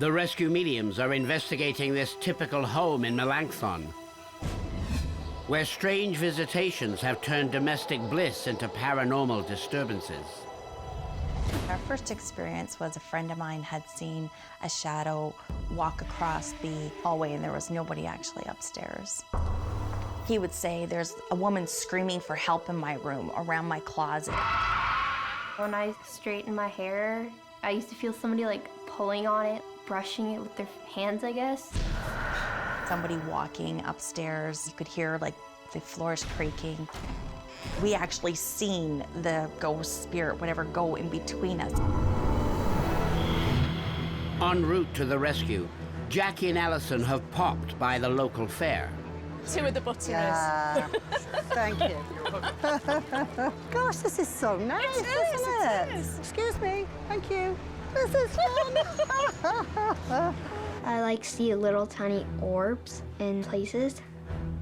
The rescue mediums are investigating this typical home in Melanchthon, where strange visitations have turned domestic bliss into paranormal disturbances. Our first experience was a friend of mine had seen a shadow walk across the hallway and there was nobody actually upstairs. He would say, there's a woman screaming for help in my room, around my closet. When I straighten my hair, I used to feel somebody like pulling on it, brushing it with their hands, I guess. Somebody walking upstairs, you could hear like the floors creaking. We actually seen the ghost, spirit, whatever, go in between us. En route to the rescue, Jackie and Alison have popped by the local fair. Two of the butterers. Yeah. Thank you. Gosh, this is so nice, isn't it? It is. Excuse me. Thank you. This is fun. I like see little tiny orbs in places.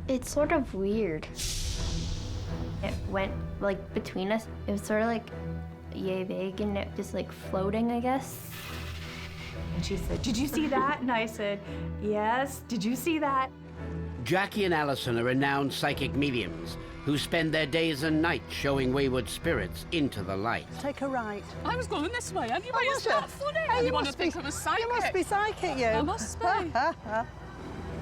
It's sort of weird. It went like between us. It was sort of like yay big and it just like floating, I guess. And she said, "Did you see that?" And I said, "Yes." "Did you see that?" Jackie and Alison are renowned psychic mediums who spend their days and nights showing wayward spirits into the light. Take a right. I was going this way. Anyway, Oh, it's was not it? funny. Oh, You want to think I was psychic? You must be psychic, you. I must be.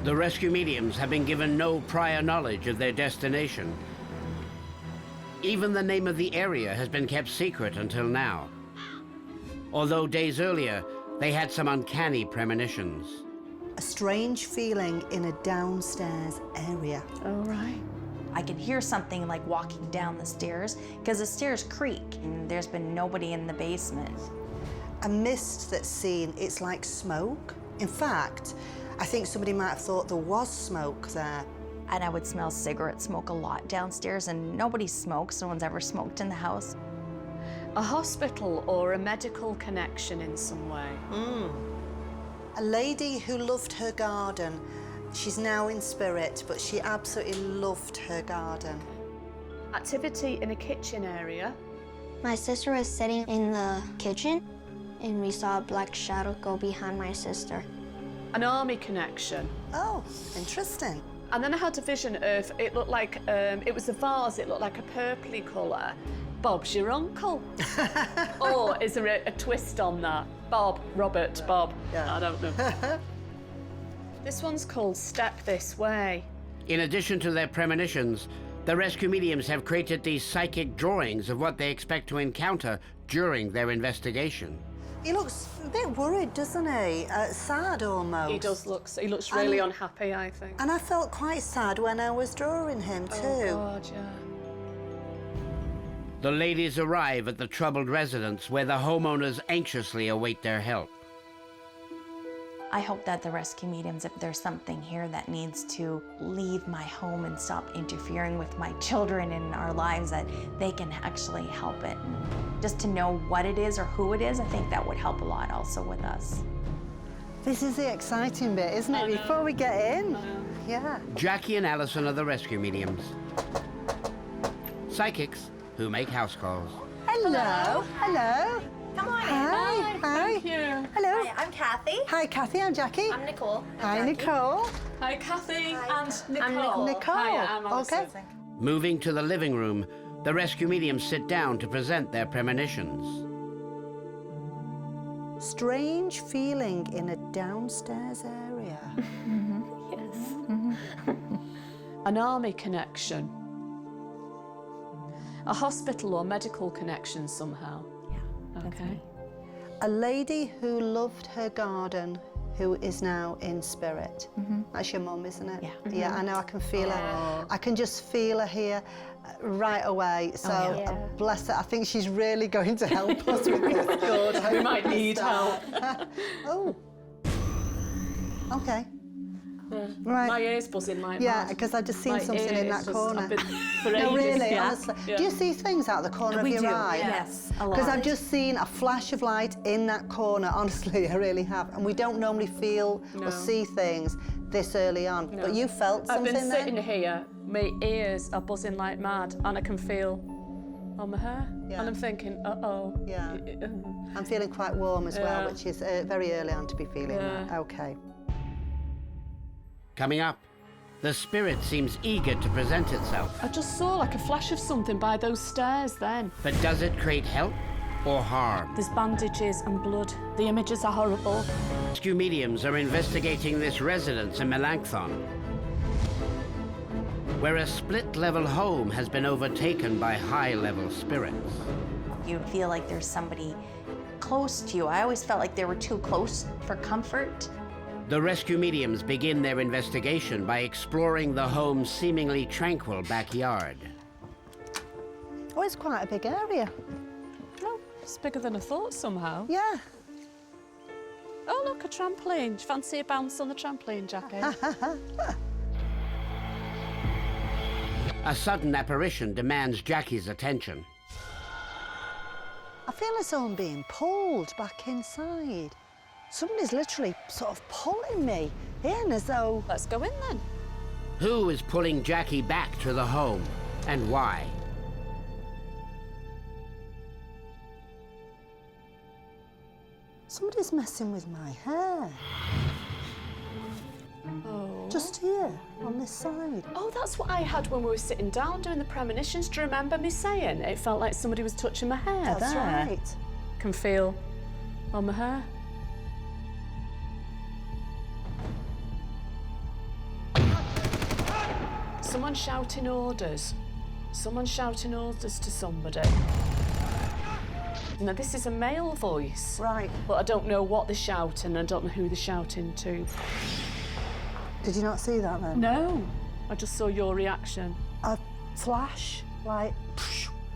The rescue mediums have been given no prior knowledge of their destination. Even the name of the area has been kept secret until now. Although days earlier, they had some uncanny premonitions. A strange feeling in a downstairs area. All right. I could hear something like walking down the stairs because the stairs creak and there's been nobody in the basement. A mist that's seen, it's like smoke. In fact, I think somebody might have thought there was smoke there. And I would smell cigarette smoke a lot downstairs and nobody smokes, no one's ever smoked in the house. A hospital or a medical connection in some way. A lady who loved her garden. She's now in spirit, but she absolutely loved her garden. Activity in a kitchen area. My sister was sitting in the kitchen and we saw a black shadow go behind my sister. An army connection. Oh, interesting. And then I had a vision of, it looked like, it was a vase, it looked like a purpley colour. Bob's your uncle. Or is there a twist on that? Bob, Robert, Bob. Yeah. I don't know. This one's called Step This Way. In addition to their premonitions, the rescue mediums have created these psychic drawings of what they expect to encounter during their investigation. He looks a bit worried, doesn't he? Sad almost. He looks really unhappy, I think. And I felt quite sad when I was drawing him too. Oh, God, yeah. The ladies arrive at the troubled residence where the homeowners anxiously await their help. I hope that the rescue mediums, if there's something here that needs to leave my home and stop interfering with my children and our lives, that they can actually help it. And just to know what it is or who it is, I think that would help a lot also with us. This is the exciting bit, isn't it? Before we get in. Yeah. Jackie and Alison are the rescue mediums. Psychics who make house calls. Hello. Hello. Come on in. Hi. Hi. Thank you. Hello. Hi, I'm Kathy. Hi, Kathy. I'm Jackie. I'm Nicole. Hi, Nicole. Hi, Kathy Hi. and I'm Nicole. Nicole. Nicole. Hi, I'm Alison. Okay. Moving to the living room, the rescue mediums sit down to present their premonitions. Strange feeling in a downstairs area. An army connection. A hospital or medical connection somehow. Yeah. Okay. A lady who loved her garden, who is now in spirit. That's your mum, isn't it? Yeah. Yeah, I know, I can feel her. I can just feel her here right away. So yeah. bless her. I think she's really going to help us with this. Good, we might need help. Oh. Okay. Right. My ear's buzzing like Yeah, mad. because I just seen My something in ear that is just- corner. I've been for No, ages, really, yeah. honestly. Yeah. Do you see things out the corner of your eye? Yes, a lot. Because I've just seen a flash of light in that corner, honestly, I really have. And we don't normally feel or see things this early on. No. But you felt I've something been sitting then? here, my ears are buzzing like mad, and I can feel on my hair. Yeah. And I'm thinking, uh-oh. Yeah. I'm feeling quite warm as well, Yeah. which is very early on to be feeling Yeah. that. Okay. Coming up, the spirit seems eager to present itself. I just saw like a flash of something by those stairs then. But does it create help or harm? There's bandages and blood. The images are horrible. Rescue mediums are investigating this residence in Melanchthon, where a split-level home has been overtaken by high-level spirits. You feel like there's somebody close to you. I always felt like they were too close for comfort. The rescue mediums begin their investigation by exploring the home's seemingly tranquil backyard. Oh, it's quite a big area. Oh, it's bigger than I thought somehow. Yeah. Oh, look, a trampoline. Do you fancy a bounce on the trampoline, Jackie? A sudden apparition demands Jackie's attention. I feel as though I'm being pulled back inside. Somebody's literally sort of pulling me in as though... Let's go in then. Who is pulling Jackie back to the home, and why? Somebody's messing with my hair. Oh. Just here, on this side. Oh, that's what I had when we were sitting down doing the premonitions. Do you remember me saying it felt like somebody was touching my hair That's there? right. Can feel on my hair. Someone shouting orders. Someone shouting orders to somebody. Now, this is a male voice. Right. But I don't know what they're shouting. I don't know who they're shouting to. Did you not see that then? No. I just saw your reaction. A flash, like,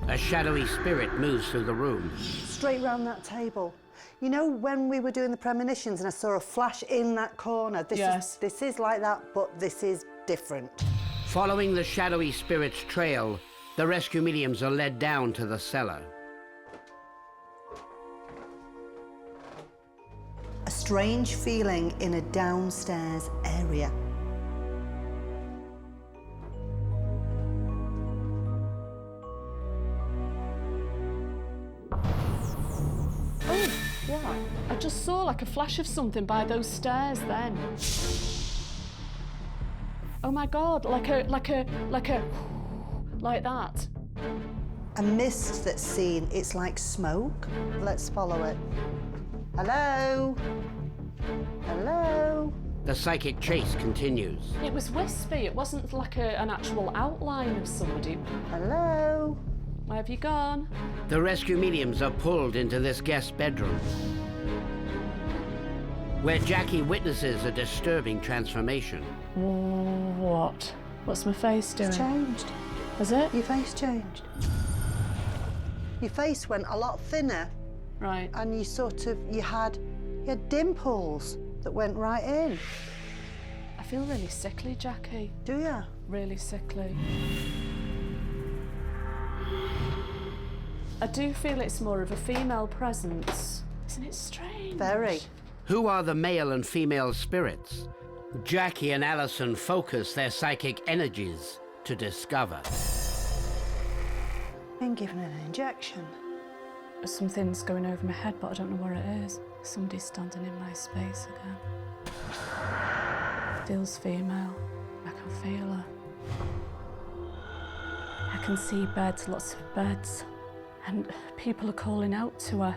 A shadowy spirit moves through the room. straight round that table. You know when we were doing the premonitions and I saw a flash in that corner? Yes. This is like that, but this is different. Following the shadowy spirit's trail, the rescue mediums are led down to the cellar. A strange feeling in a downstairs area. Oh, yeah. I just saw like a flash of something by those stairs then. Oh my God, like that. A mist that's seen, it's like smoke. Let's follow it. Hello? Hello? The psychic chase continues. It was wispy. It wasn't like an actual outline of somebody. Hello? Where have you gone? The rescue mediums are pulled into this guest bedroom, where Jackie witnesses a disturbing transformation. What? What's my face doing? It's changed. Has it? Your face changed. Your face went a lot thinner Right. and you had dimples that went right in. I feel really sickly, Jackie. Do you? Really sickly. I do feel it's more of a female presence. Isn't it strange? Very. Who are the male and female spirits? Jackie and Alison focus their psychic energies to discover. Been given an injection. Something's going over my head, but I don't know where it is. Somebody's standing in my space again. Feels female. I can feel her. I can see beds, lots of beds. And people are calling out to her.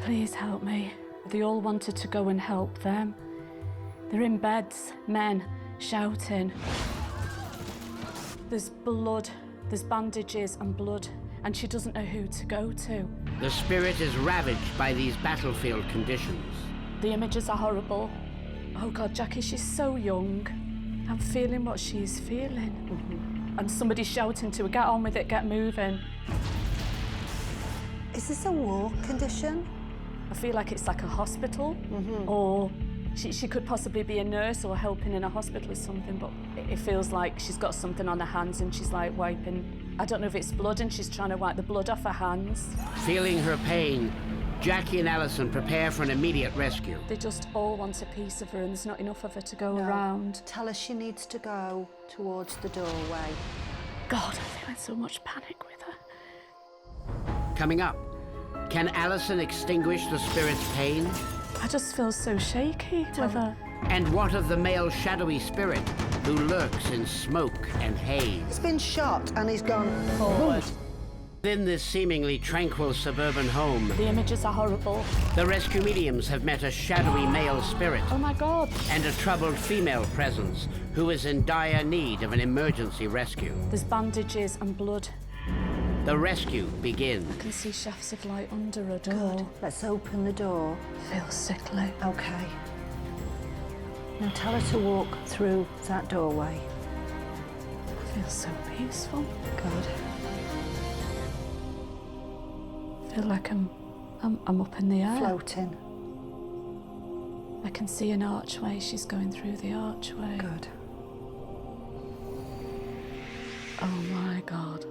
Please help me. They all wanted to go and help them. They're in beds, men shouting. There's blood, there's bandages and blood, and she doesn't know who to go to. The spirit is ravaged by these battlefield conditions. The images are horrible. Oh God, Jackie, she's so young. I'm feeling what she's feeling. And somebody's shouting to her, get on with it, get moving. Is this a war condition? I feel like it's like a hospital, or she could possibly be a nurse or helping in a hospital or something, but it feels like she's got something on her hands and she's like wiping, I don't know if it's blood, and she's trying to wipe the blood off her hands. Feeling her pain, Jackie and Alison prepare for an immediate rescue. They just all want a piece of her and there's not enough of her to go No. around. Tell her she needs to go towards the doorway. God, I feel in so much panic with her. coming up. Can Alison extinguish the spirit's pain? I just feel so shaky with her. And what of the male shadowy spirit who lurks in smoke and haze? He's been shot and he's gone Forward. Within this seemingly tranquil suburban home, The images are horrible. the rescue mediums have met a shadowy male spirit Oh my God. and a troubled female presence who is in dire need of an emergency rescue. There's bandages and blood. The rescue begins. I can see shafts of light under a door. Good. Let's open the door. Feels sickly. Okay. Now tell her to walk through that doorway. Feels so peaceful. Good. Feel like I'm up in the air. Floating. I can see an archway. She's going through the archway. Good. Oh my God.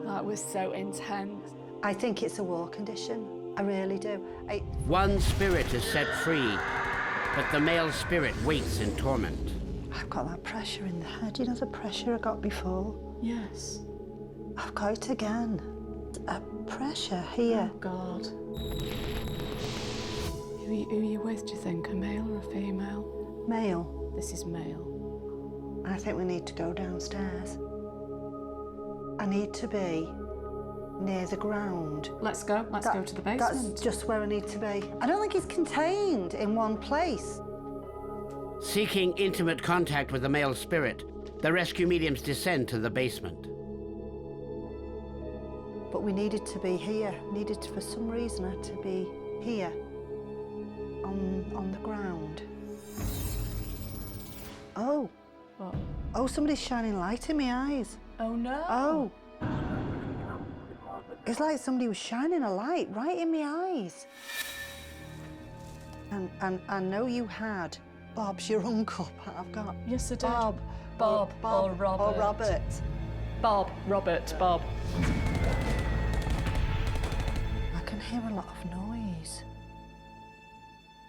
That was so intense. I think it's a war condition. I really do. One spirit is set free, but the male spirit waits in torment. I've got that pressure in the head. You know the pressure I got before? Yes. I've got it again. A pressure here. Oh God. Who are you with, do you think? A male or a female? Male. This is male. I think we need to go downstairs. I need to be near the ground. Let's go. Let's go to the basement. That's just where I need to be. I don't think it's contained in one place. Seeking intimate contact with the male spirit, the rescue mediums descend to the basement. But we needed to be here. Needed to, for some reason, to be here on the ground. Oh. What? Oh, somebody's shining light in my eyes. Oh no. Oh. It's like somebody was shining a light right in my eyes. And I know you had Bob's your uncle, but I've got Yes, I did. Bob. Bob or Robert. Or Robert. Bob. Robert. Bob. I can hear a lot of noise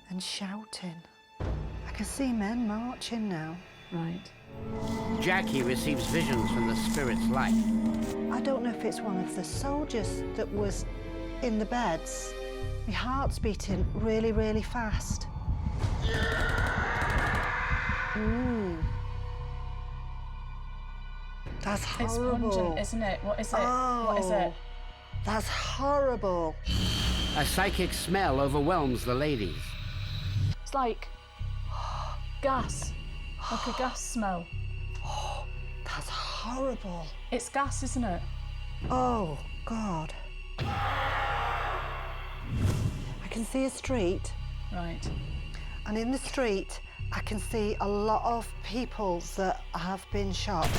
and shouting. I can see men marching now. Right. Jackie receives visions from the spirit's light. I don't know if it's one of the soldiers that was in the beds. My heart's beating really, really fast. That's It's horrible. pungent, isn't it? What is it? Oh, What is it? That's horrible. A psychic smell overwhelms the ladies. It's like gas. Like a gas smell. That's horrible. It's gas, isn't it? Oh, God. I can see a street, Right. and in the street, I can see a lot of people that have been shot.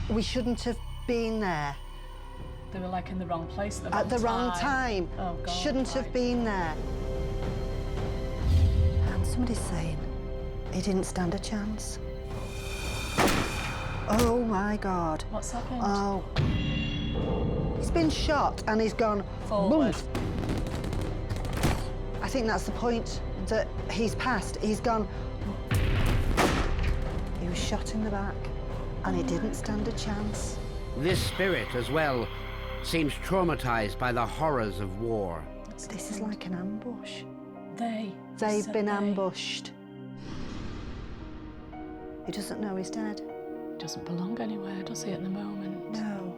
We shouldn't have been there. They were like in the wrong place At the wrong time. Oh, God. Shouldn't have been there. And somebody's saying he didn't stand a chance. Oh, my God. What's happened? Oh. He's been shot and he's gone Forward. boom. I think that's the point that he's passed. He's gone. He was shot in the back and he didn't stand a chance. This spirit, as well, seems traumatized by the horrors of war. This is like an ambush. They. They've said been they. ambushed. He doesn't know he's dead. Doesn't belong anywhere, does he, at the moment? No,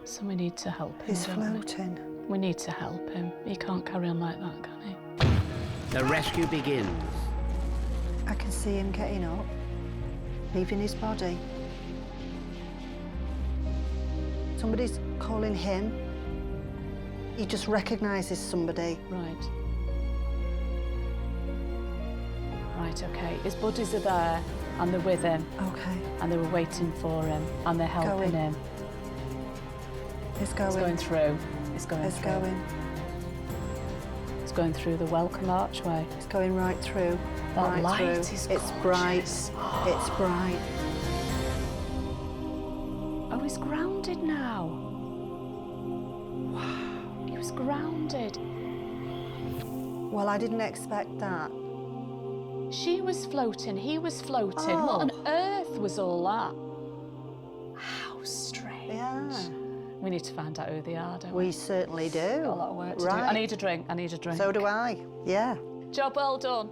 So we need to help him. he's don't we? floating. We need to help him. He can't carry on like that, can he? The rescue begins. I can see him getting up, leaving his body. Somebody's calling him. He just recognises somebody. Right. Right, okay. His buddies are there and they're with him Okay, and they were waiting for him and they're helping Going. him. he's going. He's going through. He's going He's through. going. He's going through the welcome archway. He's going right through. That right light through. is It's bright. gorgeous. It's bright. Oh, he's grounded now. Wow. He was grounded. Well, I didn't expect that. She was floating. He was floating. What Oh. on earth was all that? How strange. Yeah. We need to find out who they are, don't we? We certainly do. Got a lot of work to do. Right. I need a drink. I need a drink. So do I. Yeah. Job well done.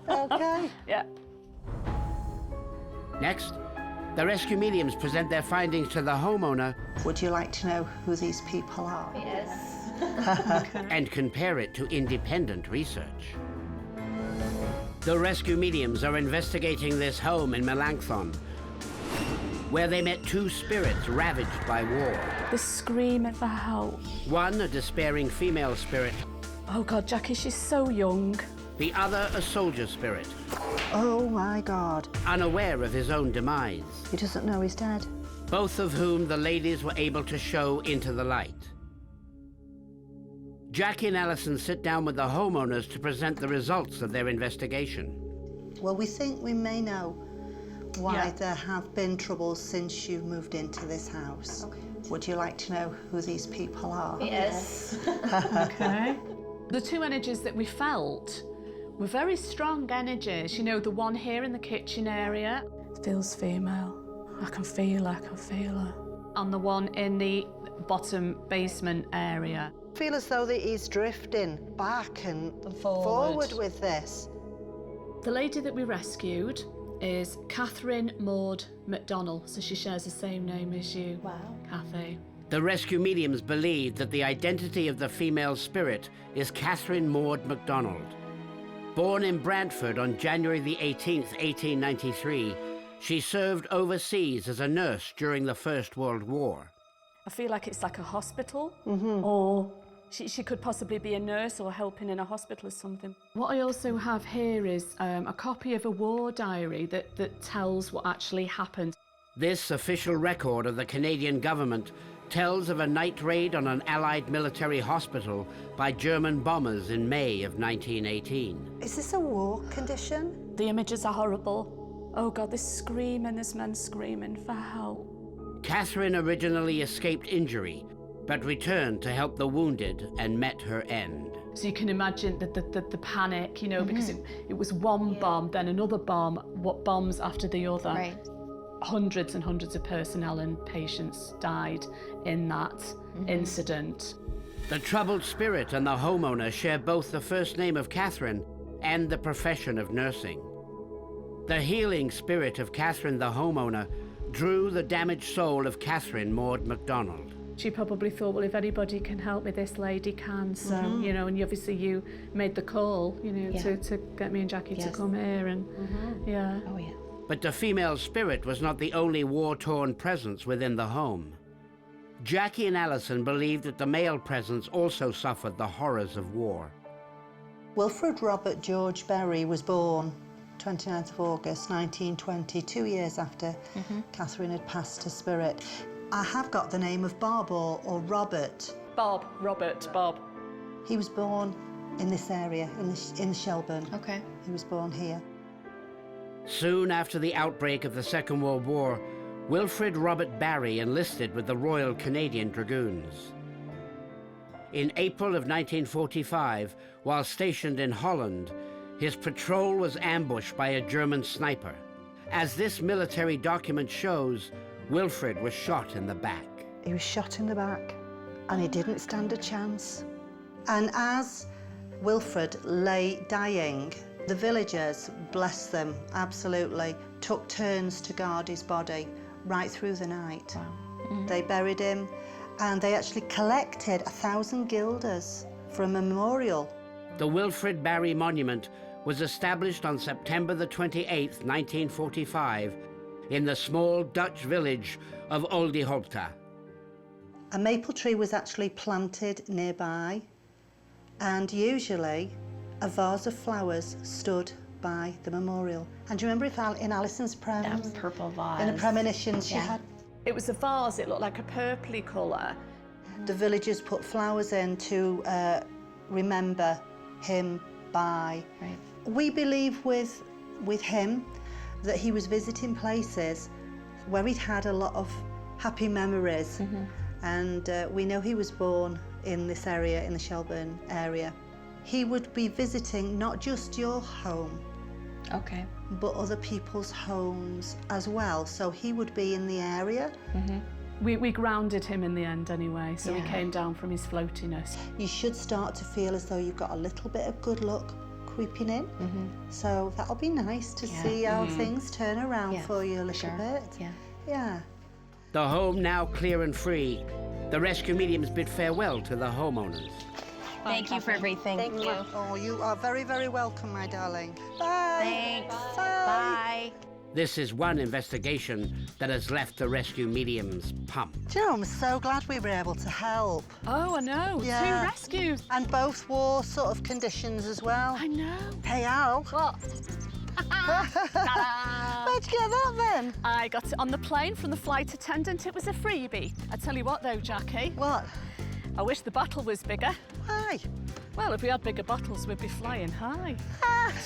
Okay. Yeah. Next, the rescue mediums present their findings to the homeowner Would you like to know who these people are? and compare it to independent research. The rescue mediums are investigating this home in Melanchthon, where they met two spirits ravaged by war. The screaming for help. One, a despairing female spirit, Oh God, Jackie, she's so young. the other, a soldier spirit, Oh my God. unaware of his own demise, He doesn't know he's dead. both of whom the ladies were able to show into the light. Jackie and Alison sit down with the homeowners to present the results of their investigation. Well, we think we may know why Yeah. there have been troubles since you moved into this house. Okay. Would you like to know who these people are? Okay. The two energies that we felt were very strong energies. You know, the one here in the kitchen area feels female. I can feel her, I can feel her. And the one in the bottom basement area. I feel as though that he's drifting back and forward with this. The lady that we rescued is Catherine Maud McDonald, so she shares the same name as you. Wow. Kathy. The rescue mediums believe that the identity of the female spirit is Catherine Maud MacDonald. Born in Brantford on January the 18th, 1893, she served overseas as a nurse during the First World War. I feel like it's like a hospital, or she could possibly be a nurse or helping in a hospital or something. What I also have here is a copy of a war diary that tells what actually happened. This official record of the Canadian government tells of a night raid on an Allied military hospital by German bombers in May of 1918. Is this a war condition? The images are horrible. Oh God, this screaming, this man screaming for help. Catherine originally escaped injury, but returned to help the wounded and met her end. So you can imagine the panic, you know, because it was one bomb, then another bomb, what bombs after the other. Right. Hundreds and hundreds of personnel and patients died in that incident. The troubled spirit and the homeowner share both the first name of Catherine and the profession of nursing. The healing spirit of Catherine, the homeowner, drew the damaged soul of Catherine Maud MacDonald. She probably thought, well, if anybody can help me, this lady can. So, you know, and obviously you made the call, you know, to get me and Jackie to come here and, yeah. Oh, yeah. But the female spirit was not the only war-torn presence within the home. Jackie and Alison believed that the male presence also suffered the horrors of war. Wilfred Robert George Berry was born 29th of August 1920, 2 years after Catherine had passed to spirit. I have got the name of Bob or Robert. Bob. He was born in this area, in Shelburne. Okay. He was born here. Soon after the outbreak of the Second World War, Wilfred Robert Barry enlisted with the Royal Canadian Dragoons. In April of 1945, while stationed in Holland, his patrol was ambushed by a German sniper. As this military document shows, Wilfred was shot in the back. He was shot in the back and he didn't stand a chance. And as Wilfred lay dying, the villagers, bless them, absolutely, took turns to guard his body right through the night. Wow. They buried him and they actually collected 1,000 guilders for a memorial. The Wilfred Barry Monument was established on September the 28th, 1945, in the small Dutch village of Oldehopta. A maple tree was actually planted nearby, and usually a vase of flowers stood by the memorial. And do you remember in Alison's prem? That purple vase. In the premonitions she Yeah. had? It was a vase, it looked like a purpley colour. The villagers put flowers in to remember him by. Right. We believe with him that he was visiting places where he'd had a lot of happy memories. And we know he was born in this area, in the Shelburne area. He would be visiting not just your home, Okay. but other people's homes as well. So he would be in the area. We grounded him in the end anyway, so he Yeah. came down from his floatiness. You should start to feel as though you've got a little bit of good luck creeping in. So that'll be nice to see how things turn around Yeah, for you a for little sure. bit. Yeah. Yeah. The home now clear and free, the rescue mediums bid farewell to the homeowners. Thank you for everything. Thank you. Oh, you are very, very welcome, my darling. Bye. Thanks. Bye. Bye. This is one investigation that has left the rescue mediums pumped. Do you know, I'm so glad we were able to help. Oh, I know. Yeah. 2 rescues. And both war sort of conditions as well. I know. Hey, Al. What? Where'd you get that then? I got it on the plane from the flight attendant. It was a freebie. I tell you what though, Jackie, What? I wish the bottle was bigger. Hi. Well, if we had bigger bottles, we'd be flying high.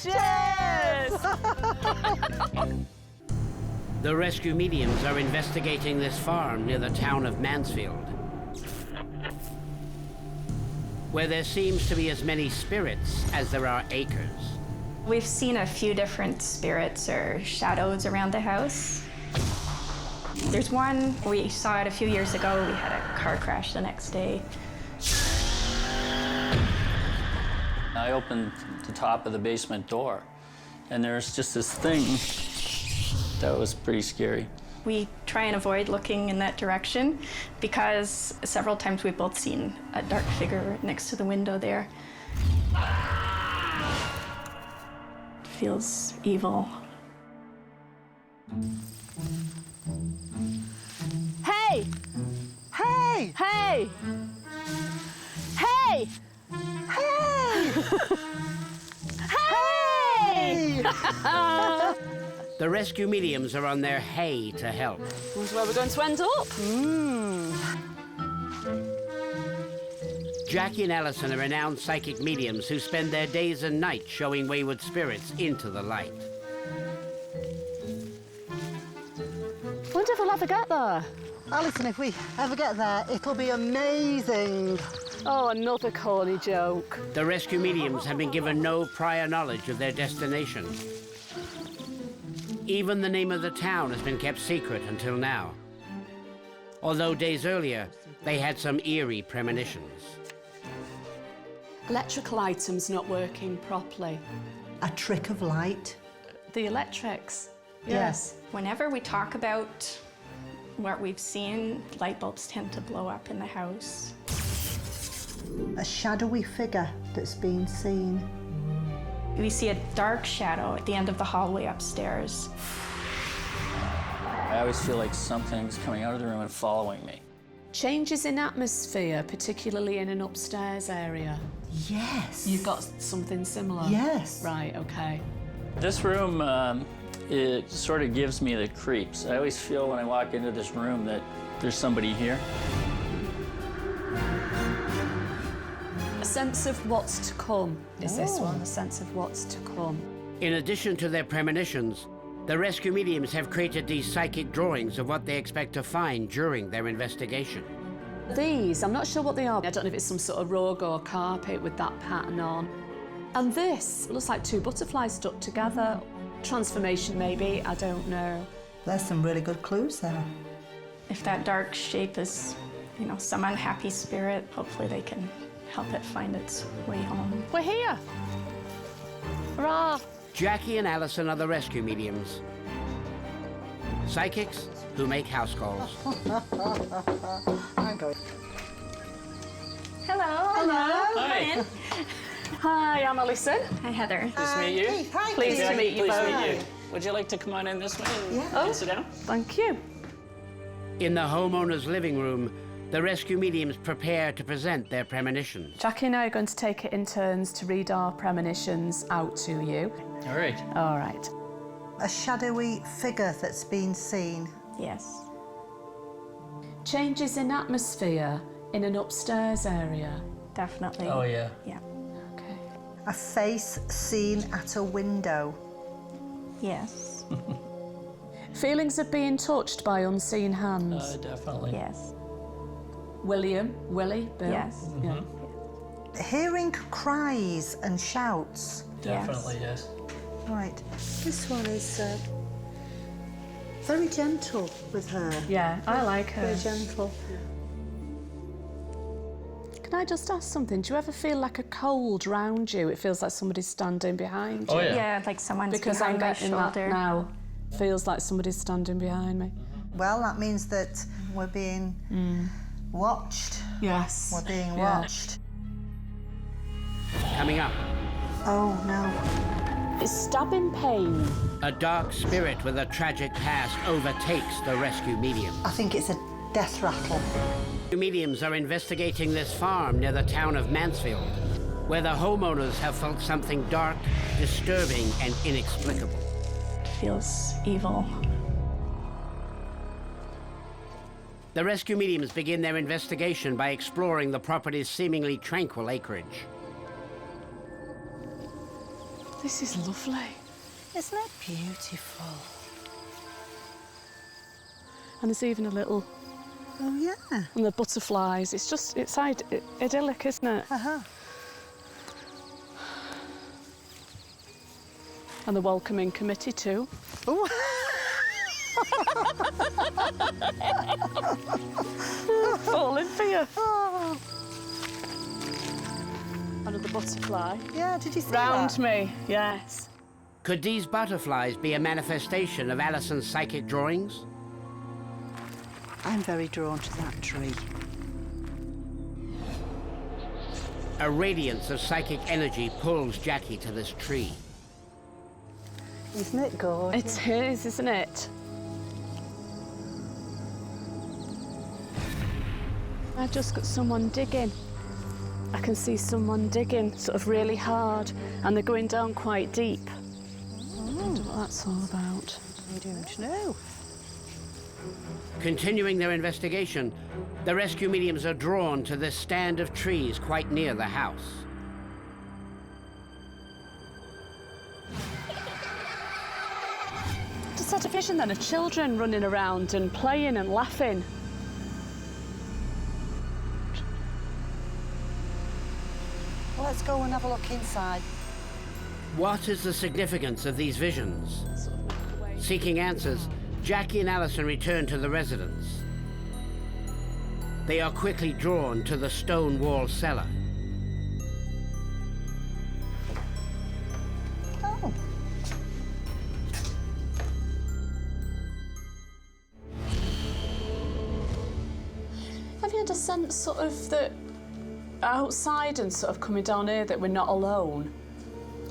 Cheers! The rescue mediums are investigating this farm near the town of Mansfield, where there seems to be as many spirits as there are acres. We've seen a few different spirits or shadows around the house. There's one, we saw it a few years ago. We had a car crash the next day. I opened the top of the basement door, and there's just this thing that was pretty scary. We try and avoid looking in that direction because several times we've both seen a dark figure next to the window there. Feels evil. Hey! Hey! Hey! Hey! Hey! Hey! The rescue mediums are on their hay to help. Wonder where we're going to end up. Jackie and Alison are renowned psychic mediums who spend their days and nights showing wayward spirits into the light. Wonder if we'll ever get there. Alison, if we ever get there, it'll be amazing. Oh, another corny joke. The rescue mediums have been given no prior knowledge of their destination. Even the name of the town has been kept secret until now. Although days earlier, they had some eerie premonitions. Electrical items not working properly. A trick of light. The electrics. Yes. Whenever we talk about what we've seen, light bulbs tend to blow up in the house. A shadowy figure that's been seen. We see a dark shadow at the end of the hallway upstairs. I always feel like something's coming out of the room and following me. Changes in atmosphere, particularly in an upstairs area. Yes. You've got something similar? Yes. Right, okay. This room, it sort of gives me the creeps. I always feel when I walk into this room that there's somebody here. A sense of what's to come is this one, a sense of what's to come. In addition to their premonitions, the rescue mediums have created these psychic drawings of what they expect to find during their investigation. These, I'm not sure what they are. I don't know if it's some sort of rug or carpet with that pattern on. And this looks like 2 butterflies stuck together. Transformation, maybe, I don't know. There's some really good clues there. If that dark shape is, some unhappy spirit, hopefully they can help it find its way home. We're here. Hurrah! Jackie and Alison are the rescue mediums. Psychics who make house calls. I'm going. Hello. Hi. Hi, I'm Alison. Hi, Heather. Nice to meet you. Hi, Pleased to meet you Pleased both. to meet you. Would you like to come on in this way and sit down? Thank you. In the homeowner's living room, the rescue mediums prepare to present their premonitions. Jackie and I are going to take it in turns to read our premonitions out to you. All right. All right. A shadowy figure that's been seen. Yes. Changes in atmosphere in an upstairs area. Definitely. Oh, yeah. Yeah. Okay. A face seen at a window. Yes. Feelings of being touched by unseen hands. Definitely. Yes. Willie, Bill. Yes. Yeah. Hearing cries and shouts. Definitely, yes. Right, this one is very gentle with her. Yeah, I like her. Very gentle. Can I just ask something? Do you ever feel like a cold round you? It feels like somebody's standing behind you. Oh, yeah. Yeah, like someone's Because behind I'm my getting that shoulder. now. Feels like somebody's standing behind me. Well, that means that we're being watched. Yes. We're being Yeah. watched. Coming up, Oh, no. It's stabbing pain. a dark spirit with a tragic past overtakes the rescue medium. I think it's a death rattle. Mediums are investigating this farm near the town of Mansfield, where the homeowners have felt something dark, disturbing, and inexplicable. Feels evil. The rescue mediums begin their investigation by exploring the property's seemingly tranquil acreage. This is lovely. Isn't it beautiful? And there's even a little... Oh, yeah. And the butterflies. It's just, it's idyllic, isn't it? Uh-huh. And the welcoming committee too. Ooh. Falling for you. Oh. Another butterfly. Yeah, did you see Round that? me, yes. Could these butterflies be a manifestation of Alison's psychic drawings? I'm very drawn to that tree. A radiance of psychic energy pulls Jackie to this tree. Isn't it gorgeous? It's his, isn't it? I've just got someone digging. I can see someone digging sort of really hard, and they're going down quite deep. I wonder what that's all about. I don't know. Continuing their investigation, the rescue mediums are drawn to this stand of trees quite near the house. Just had a vision then of children running around and playing and laughing. Well, let's go and have a look inside. What is the significance of these visions? Seeking answers, Jackie and Alison return to the residence. They are quickly drawn to the stone wall cellar. Oh. Have you had a sense sort of that outside and sort of coming down here that we're not alone?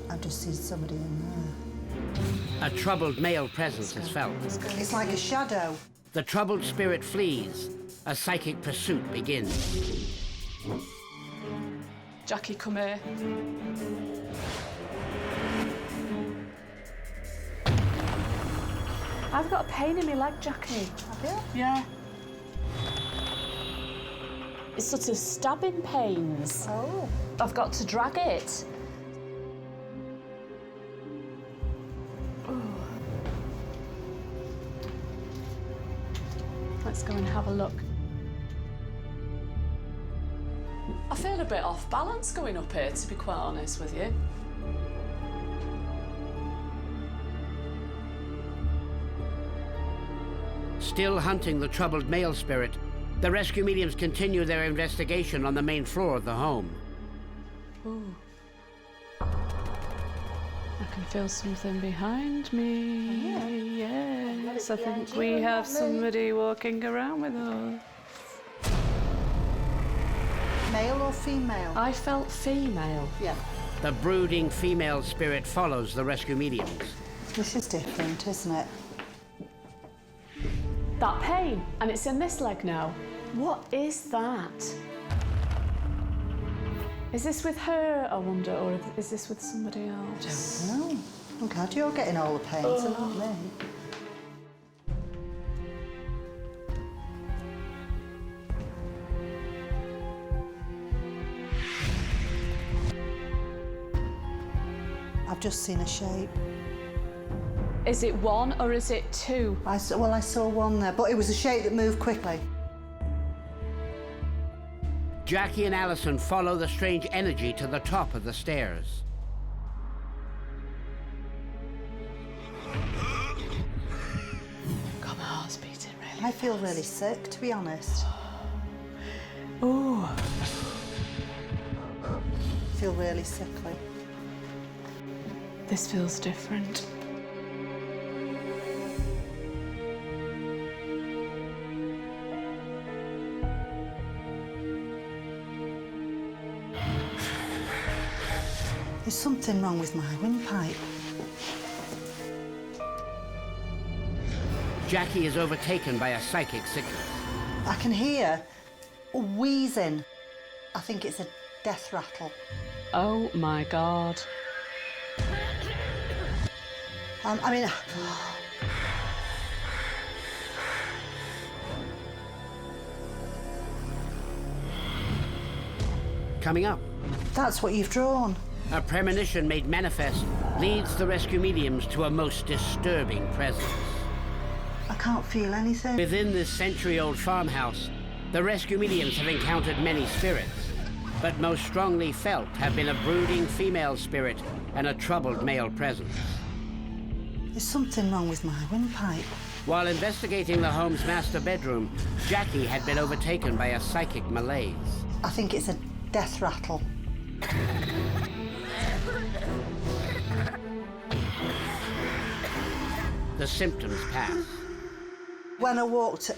I've just seen somebody in there. A troubled male presence is felt. It's like a shadow. The troubled spirit flees. A psychic pursuit begins. Jackie, come here. I've got a pain in my leg, Jackie. Have you? Yeah. It's sort of stabbing pains. Oh. I've got to drag it. Let's go and have a look. I feel a bit off balance going up here, to be quite honest with you. Still hunting the troubled male spirit, the rescue mediums continue their investigation on the main floor of the home. Ooh. I can feel something behind me. Yes, I think we have somebody walking around with us. Male or female? I felt female. Yeah. The brooding female spirit follows the rescue mediums. This is different, isn't it? That pain, and it's in this leg now. What is that? Is this with her, I wonder, or is this with somebody else? No. I'm glad you're getting all the pains and not me. I've just seen a shape. Is it one or is it two? I saw one there, but it was a shape that moved quickly. Jackie and Alison follow the strange energy to the top of the stairs. I feel really sick, to be honest. Oh. I feel really sickly. This feels different. There's something wrong with my windpipe. Jackie is overtaken by a psychic sickness. I can hear wheezing. I think it's a death rattle. Oh my God. I mean... Coming up, That's what you've drawn. a premonition made manifest leads the rescue mediums to a most disturbing presence. I can't feel anything. Within this century-old farmhouse, the rescue mediums have encountered many spirits, but most strongly felt have been a brooding female spirit and a troubled male presence. There's something wrong with my windpipe. While investigating the home's master bedroom, Jackie had been overtaken by a psychic malaise. I think it's a death rattle. The symptoms pass. When I walked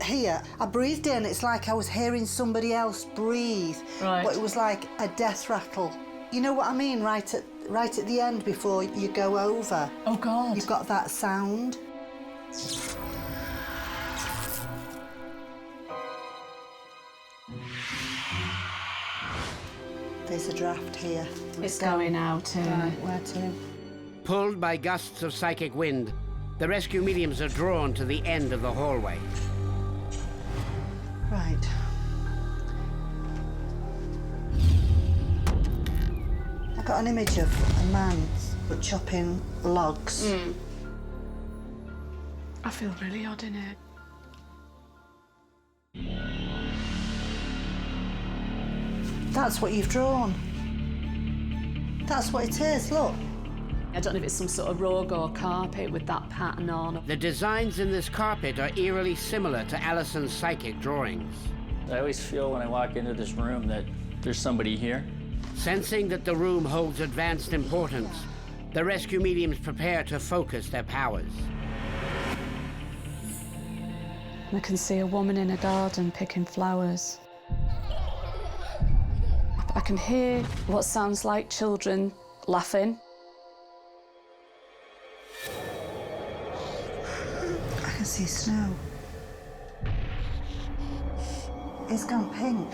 here, I breathed in. It's like I was hearing somebody else breathe. Right. But it was like a death rattle. You know what I mean? Right at the end before you go over. Oh God. You've got that sound. There's a draft here. It's going out. Right, where to? Pulled by gusts of psychic wind, the rescue mediums are drawn to the end of the hallway. Right. I got an image of a man chopping logs. I feel really odd in it. That's what you've drawn. That's what it is, look. I don't know if it's some sort of rug or carpet with that pattern on. The designs in this carpet are eerily similar to Alison's psychic drawings. I always feel when I walk into this room that there's somebody here. Sensing that the room holds advanced importance, the rescue mediums prepare to focus their powers. I can see a woman in a garden picking flowers. I can hear what sounds like children laughing. I can see snow. It's gone pink.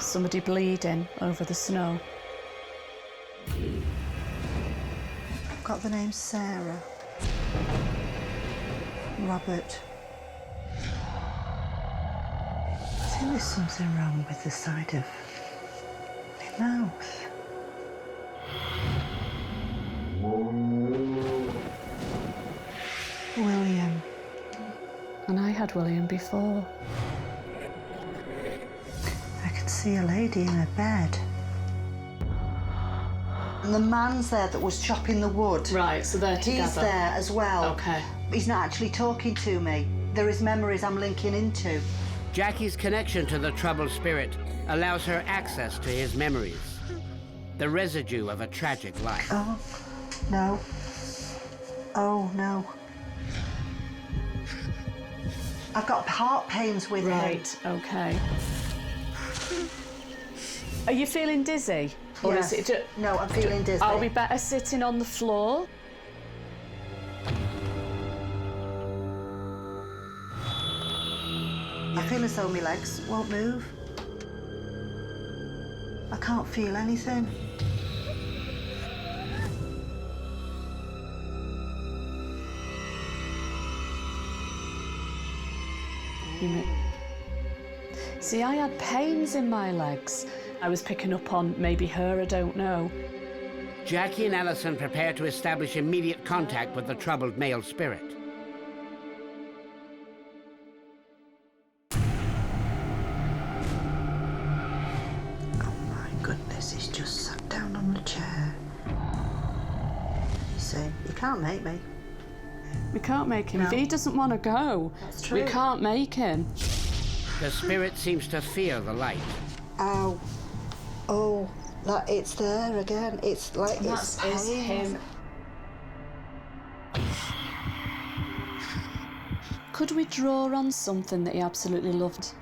Somebody bleeding over the snow. I've got the name Sarah. Robert. I think there's something wrong with the side of my mouth. William. And I had William before. I can see a lady in a bed. And the man's there that was chopping the wood. Right, so they're together. He's there as well. Okay. He's not actually talking to me. There is memories I'm linking into. Jackie's connection to the troubled spirit allows her access to his memories, the residue of a tragic life. Oh, no. Oh, no. I've got heart pains with him. Right, okay. Are you feeling dizzy? Or Yes. is it No, I'm feeling dizzy. Are we better sitting on the floor? I feel as though my legs won't move. I can't feel anything. See, I had pains in my legs. I was picking up on maybe her, I don't know. Jackie and Alison prepare to establish immediate contact with the troubled male spirit. Oh my goodness, he's just sat down on the chair. You see, you can't make me. We can't make him. If he doesn't want to go, we can't make him. The spirit seems to fear the light. Ow. Oh, it's there again. It's like it's him. Could we draw on something that he absolutely loved?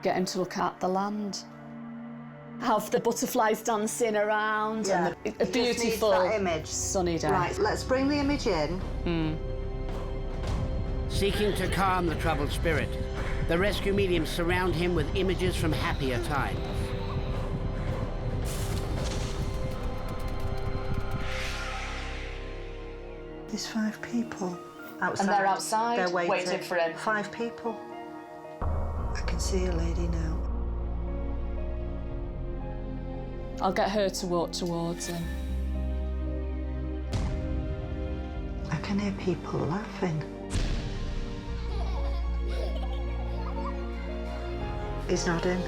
Get him to look at the land. Have the butterflies dancing around and a beautiful that image. sunny day. Right, let's bring the image in. Seeking to calm the troubled spirit, the rescue mediums surround him with images from happier times. There's 5 people outside. And they're outside, They're waiting for him. 5 people. I can see a lady now. I'll get her to walk towards him. I can hear people laughing. He's nodding.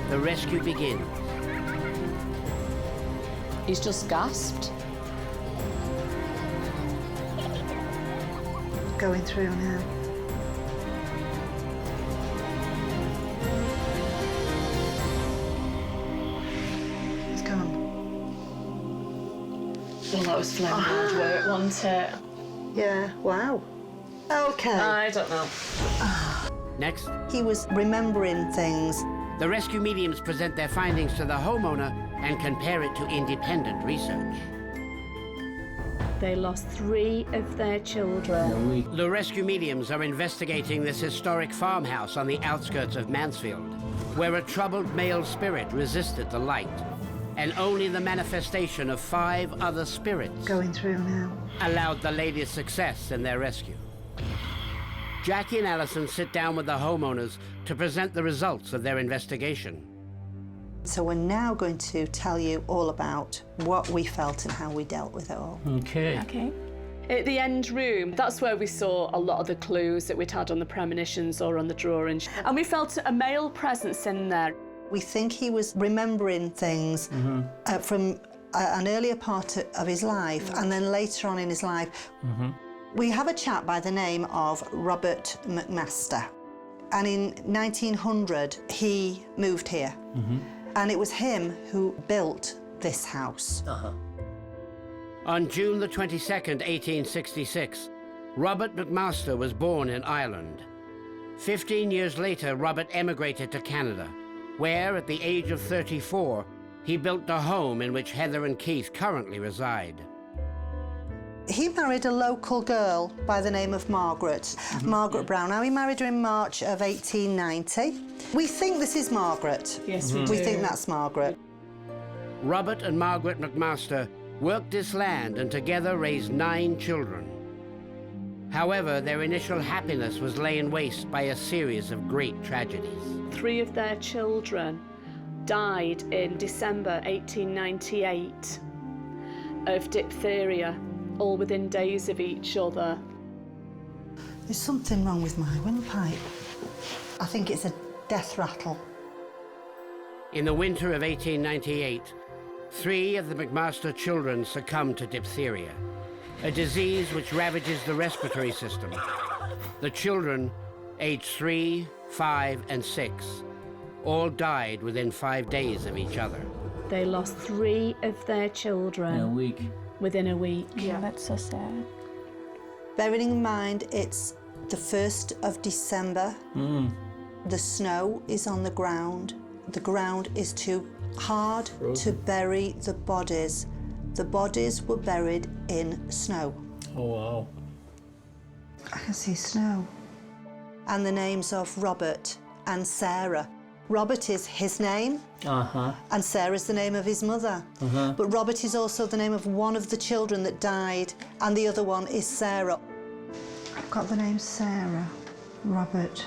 The rescue begins. He's just gasped. Going through now. He's gone. Well, that was phlegm hard work, wasn't it? Yeah, wow. Okay. I don't know. Next, He was remembering things. the rescue mediums present their findings to the homeowner and compare it to independent research. They lost 3 of their children. The rescue mediums are investigating this historic farmhouse on the outskirts of Mansfield, where a troubled male spirit resisted the light, and only the manifestation of 5 other spirits Going through now. allowed the ladies success in their rescue. Jackie and Alison sit down with the homeowners to present the results of their investigation. So we're now going to tell you all about what we felt and how we dealt with it all. Okay. Okay. At the end room, that's where we saw a lot of the clues that we'd had on the premonitions or on the drawings. And we felt a male presence in there. We think he was remembering things from an earlier part of his life and then later on in his life. We have a chap by the name of Robert McMaster. And in 1900, he moved here. And it was him who built this house. On June the 22nd, 1866, Robert McMaster was born in Ireland. 15 years later, Robert emigrated to Canada, where, at the age of 34, he built the home in which Heather and Keith currently reside. He married a local girl by the name of Margaret, Margaret Brown. Now, he married her in March of 1890. We think this is Margaret. Yes, we do. We think that's Margaret. Robert and Margaret McMaster worked this land and together raised 9 children. However, their initial happiness was laid waste by a series of great tragedies. 3 of their children died in December 1898 of diphtheria, all within days of each other. There's something wrong with my windpipe. I think it's a death rattle. In the winter of 1898, 3 of the McMaster children succumbed to diphtheria, a disease which ravages the respiratory system. The children, aged 3, 5, and 6, all died within 5 days of each other. They lost 3 of their children In a week. within a week. Yeah, that's so sad. Bearing in mind it's the 1st of December, the snow is on the ground. The ground is too hard to bury the bodies. The bodies were buried in snow. Oh, wow. I can see snow. And the names of Robert and Sarah. Robert is his name, and Sarah's the name of his mother. But Robert is also the name of one of the children that died, and the other one is Sarah. I've got the name Sarah, Robert.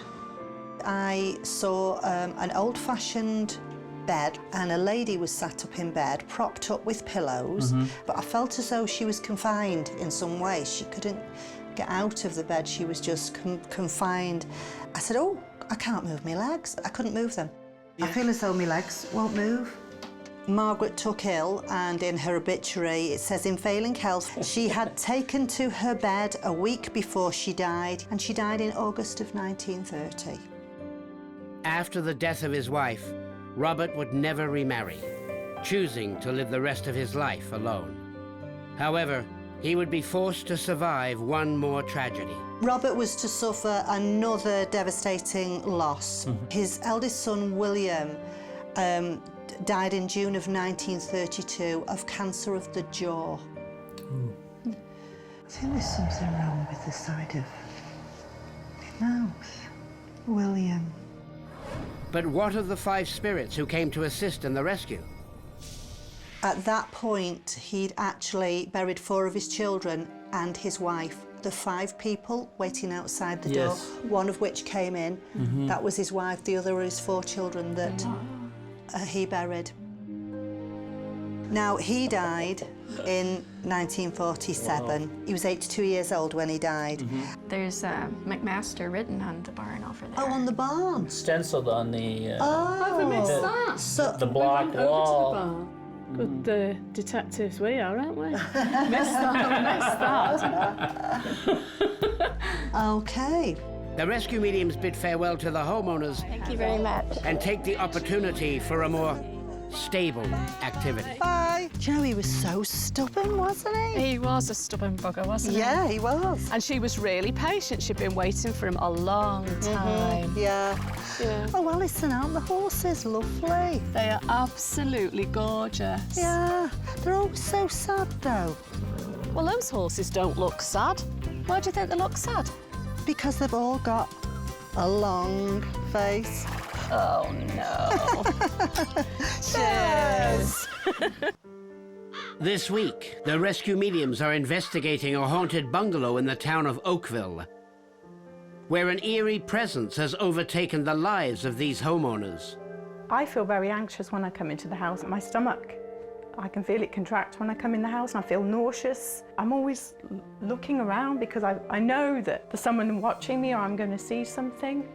I saw an old-fashioned bed, and a lady was sat up in bed, propped up with pillows, but I felt as though she was confined in some way. She couldn't get out of the bed, she was just confined. I said, oh, I can't move my legs. I couldn't move them. I feel as though my legs won't move. Margaret took ill, and in her obituary it says, in failing health, she had taken to her bed a week before she died, and she died in August of 1930. After the death of his wife, Robert would never remarry, choosing to live the rest of his life alone. However, he would be forced to survive one more tragedy. Robert was to suffer another devastating loss. His eldest son, William, died in June of 1932 of cancer of the jaw. I think there's something wrong with the side of the mouth. William. But what of the 5 spirits who came to assist in the rescue? At that point, he'd actually buried 4 of his children and his wife. The 5 people waiting outside the door, one of which came in. That was his wife. The other were his 4 children that he buried. Now, he died in 1947. He was 82 years old when he died. There's McMaster written on the barn over there. Oh, on the barn? Stenciled on the, Oh, we missed that. So, the block wall. Good detectives we are, aren't we? Missed that. okay. The rescue mediums bid farewell to the homeowners. Thank you very much. And take the opportunity for a more stable activity. Bye. Do you know, he was so stubborn, wasn't he? He was a stubborn bugger, wasn't he? Yeah, he was. And she was really patient. She'd been waiting for him a long time. Yeah. Yeah. Oh, well, listen, aren't the horses lovely? They are absolutely gorgeous. Yeah. They're always so sad, though, Well, those horses don't look sad. Why do you think they look sad? because they've all got a long face. Oh, no. Cheers. This week, the rescue mediums are investigating a haunted bungalow in the town of Oakville, where an eerie presence has overtaken the lives of these homeowners. I feel very anxious when I come into the house. My stomach, I can feel it contract when I come in the house, and I feel nauseous. I'm always looking around because I know that there's someone watching me or I'm going to see something.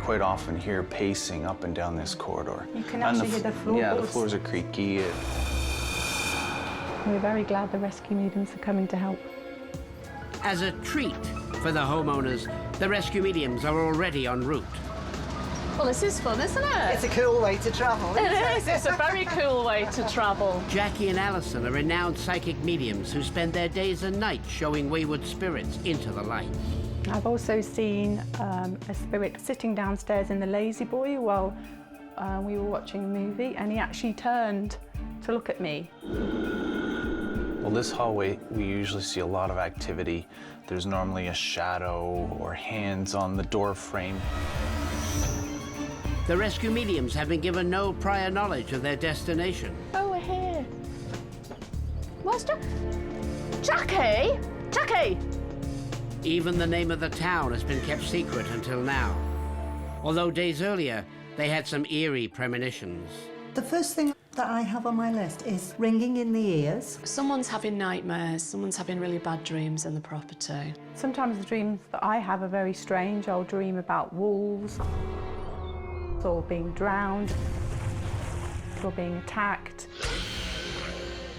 Quite often hear pacing up and down this corridor. You can actually hear the floorboards. Yeah, the floors are creaky. We're very glad the rescue mediums are coming to help. As a treat for the homeowners, the rescue mediums are already en route. Well, this is fun, isn't it? It's a cool way to travel. It is. It's a very cool way to travel. Jackie and Alison are renowned psychic mediums who spend their days and nights showing wayward spirits into the light. I've also seen a spirit sitting downstairs in the lazy boy while we were watching a movie, and he actually turned to look at me. Well, this hallway, we usually see a lot of activity. There's normally a shadow or hands on the door frame. The rescue mediums have been given no prior knowledge of their destination. Oh, we're here. Where's Jackie? Jackie! Even the name of the town has been kept secret until now. Although days earlier, they had some eerie premonitions. The first thing that I have on my list is ringing in the ears. Someone's having nightmares, someone's having really bad dreams in the property. Sometimes the dreams that I have are very strange. I'll dream about wolves, or being drowned, or being attacked.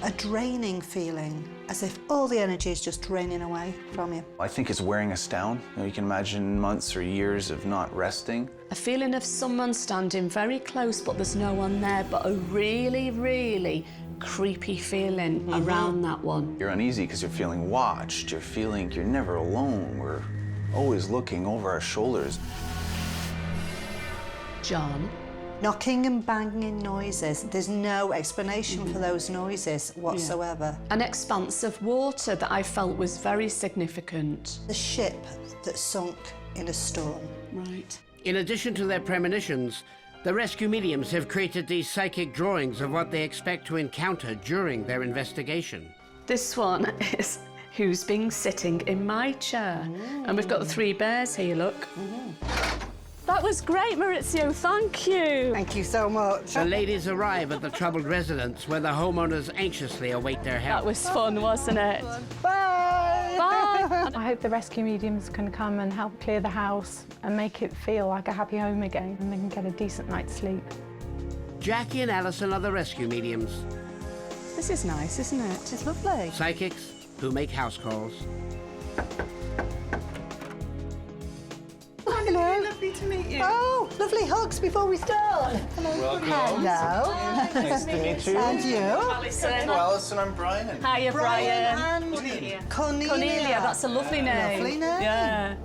A draining feeling, as if all the energy is just draining away from you. I think it's wearing us down. You can imagine months or years of not resting. A feeling of someone standing very close but there's no one there, but a really, really creepy feeling around that one. You're uneasy because you're feeling watched. You're feeling you're never alone. We're always looking over our shoulders. John? Knocking and banging noises. There's no explanation for those noises whatsoever. An expanse of water that I felt was very significant. The ship that sunk in a storm. Right. In addition to their premonitions, the rescue mediums have created these psychic drawings of what they expect to encounter during their investigation. This one is who's been sitting in my chair. And we've got the 3 bears here, look. That was great, Maurizio. Thank you. Thank you so much. The ladies arrive at the troubled residence where the homeowners anxiously await their help. That was fun, wasn't it? Bye. Bye. I hope the rescue mediums can come and help clear the house and make it feel like a happy home again, and they can get a decent night's sleep. Jackie and Alison are the rescue mediums. This is nice, isn't it? It's lovely. Psychics who make house calls. Hello. Lovely to meet you. Oh, lovely hugs before we start. Welcome. Hello. Nice to meet you. And you? Alison. Hello, Alison. I'm Brian. Hiya, Brian. And Cornelia. Cornelia, that's a lovely name. Lovely name. Yeah.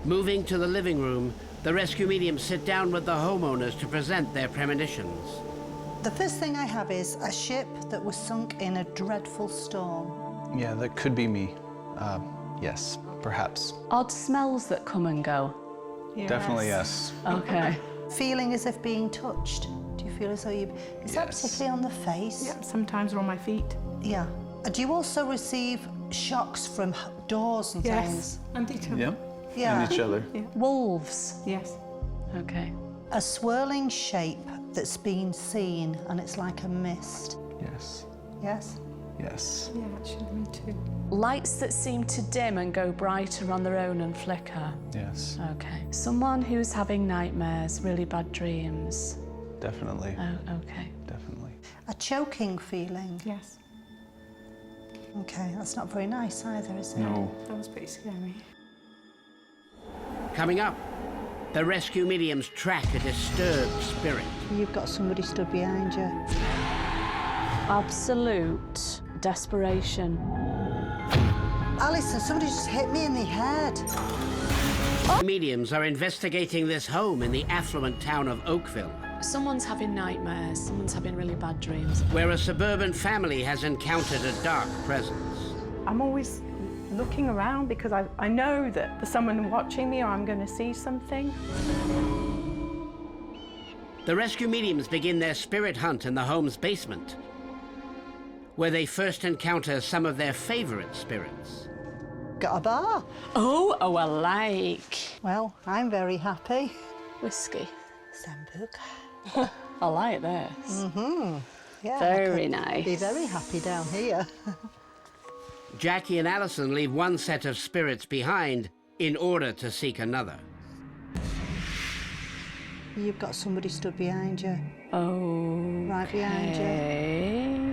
Moving to the living room, the rescue mediums sit down with the homeowners to present their premonitions. The first thing I have is a ship that was sunk in a dreadful storm. Yeah, that could be me. Yes, perhaps. Odd smells that come and go. Yes. Definitely yes. Okay. Feeling as if being touched. Do you feel as though you... Is that Yes. particularly on the face? Yeah, sometimes they're on my feet. Yeah. Do you also receive shocks from doors and things? And each other. Yeah. Yeah. And each other. Wolves. Yes. Okay. A swirling shape that's been seen and it's like a mist. Yes. Yes? Yes. Yeah, actually, me too. Lights that seem to dim and go brighter on their own and flicker. Yes. Okay. Someone who's having nightmares, really bad dreams. Definitely. Oh, okay. Definitely. A choking feeling. Yes. Okay, that's not very nice either, is it? No. That was pretty scary. Coming up, the rescue mediums track a disturbed spirit. You've got somebody stood behind you. Absolute desperation. Alison, somebody just hit me in the head. The mediums are investigating this home in the affluent town of Oakville, Someone's having nightmares, someone's having really bad dreams. where a suburban family has encountered a dark presence. I'm always looking around because I know that there's someone watching me or I'm going to see something. The rescue mediums begin their spirit hunt in the home's basement, where they first encounter some of their favorite spirits. Got a bar. Oh, I like. Well, I'm very happy. Whiskey. Sambuca. I like this. Mm-hmm. Yeah. Very I nice. could be very happy down here. Jackie and Alison leave one set of spirits behind in order to seek another. You've got somebody stood behind you. Oh. Right behind you.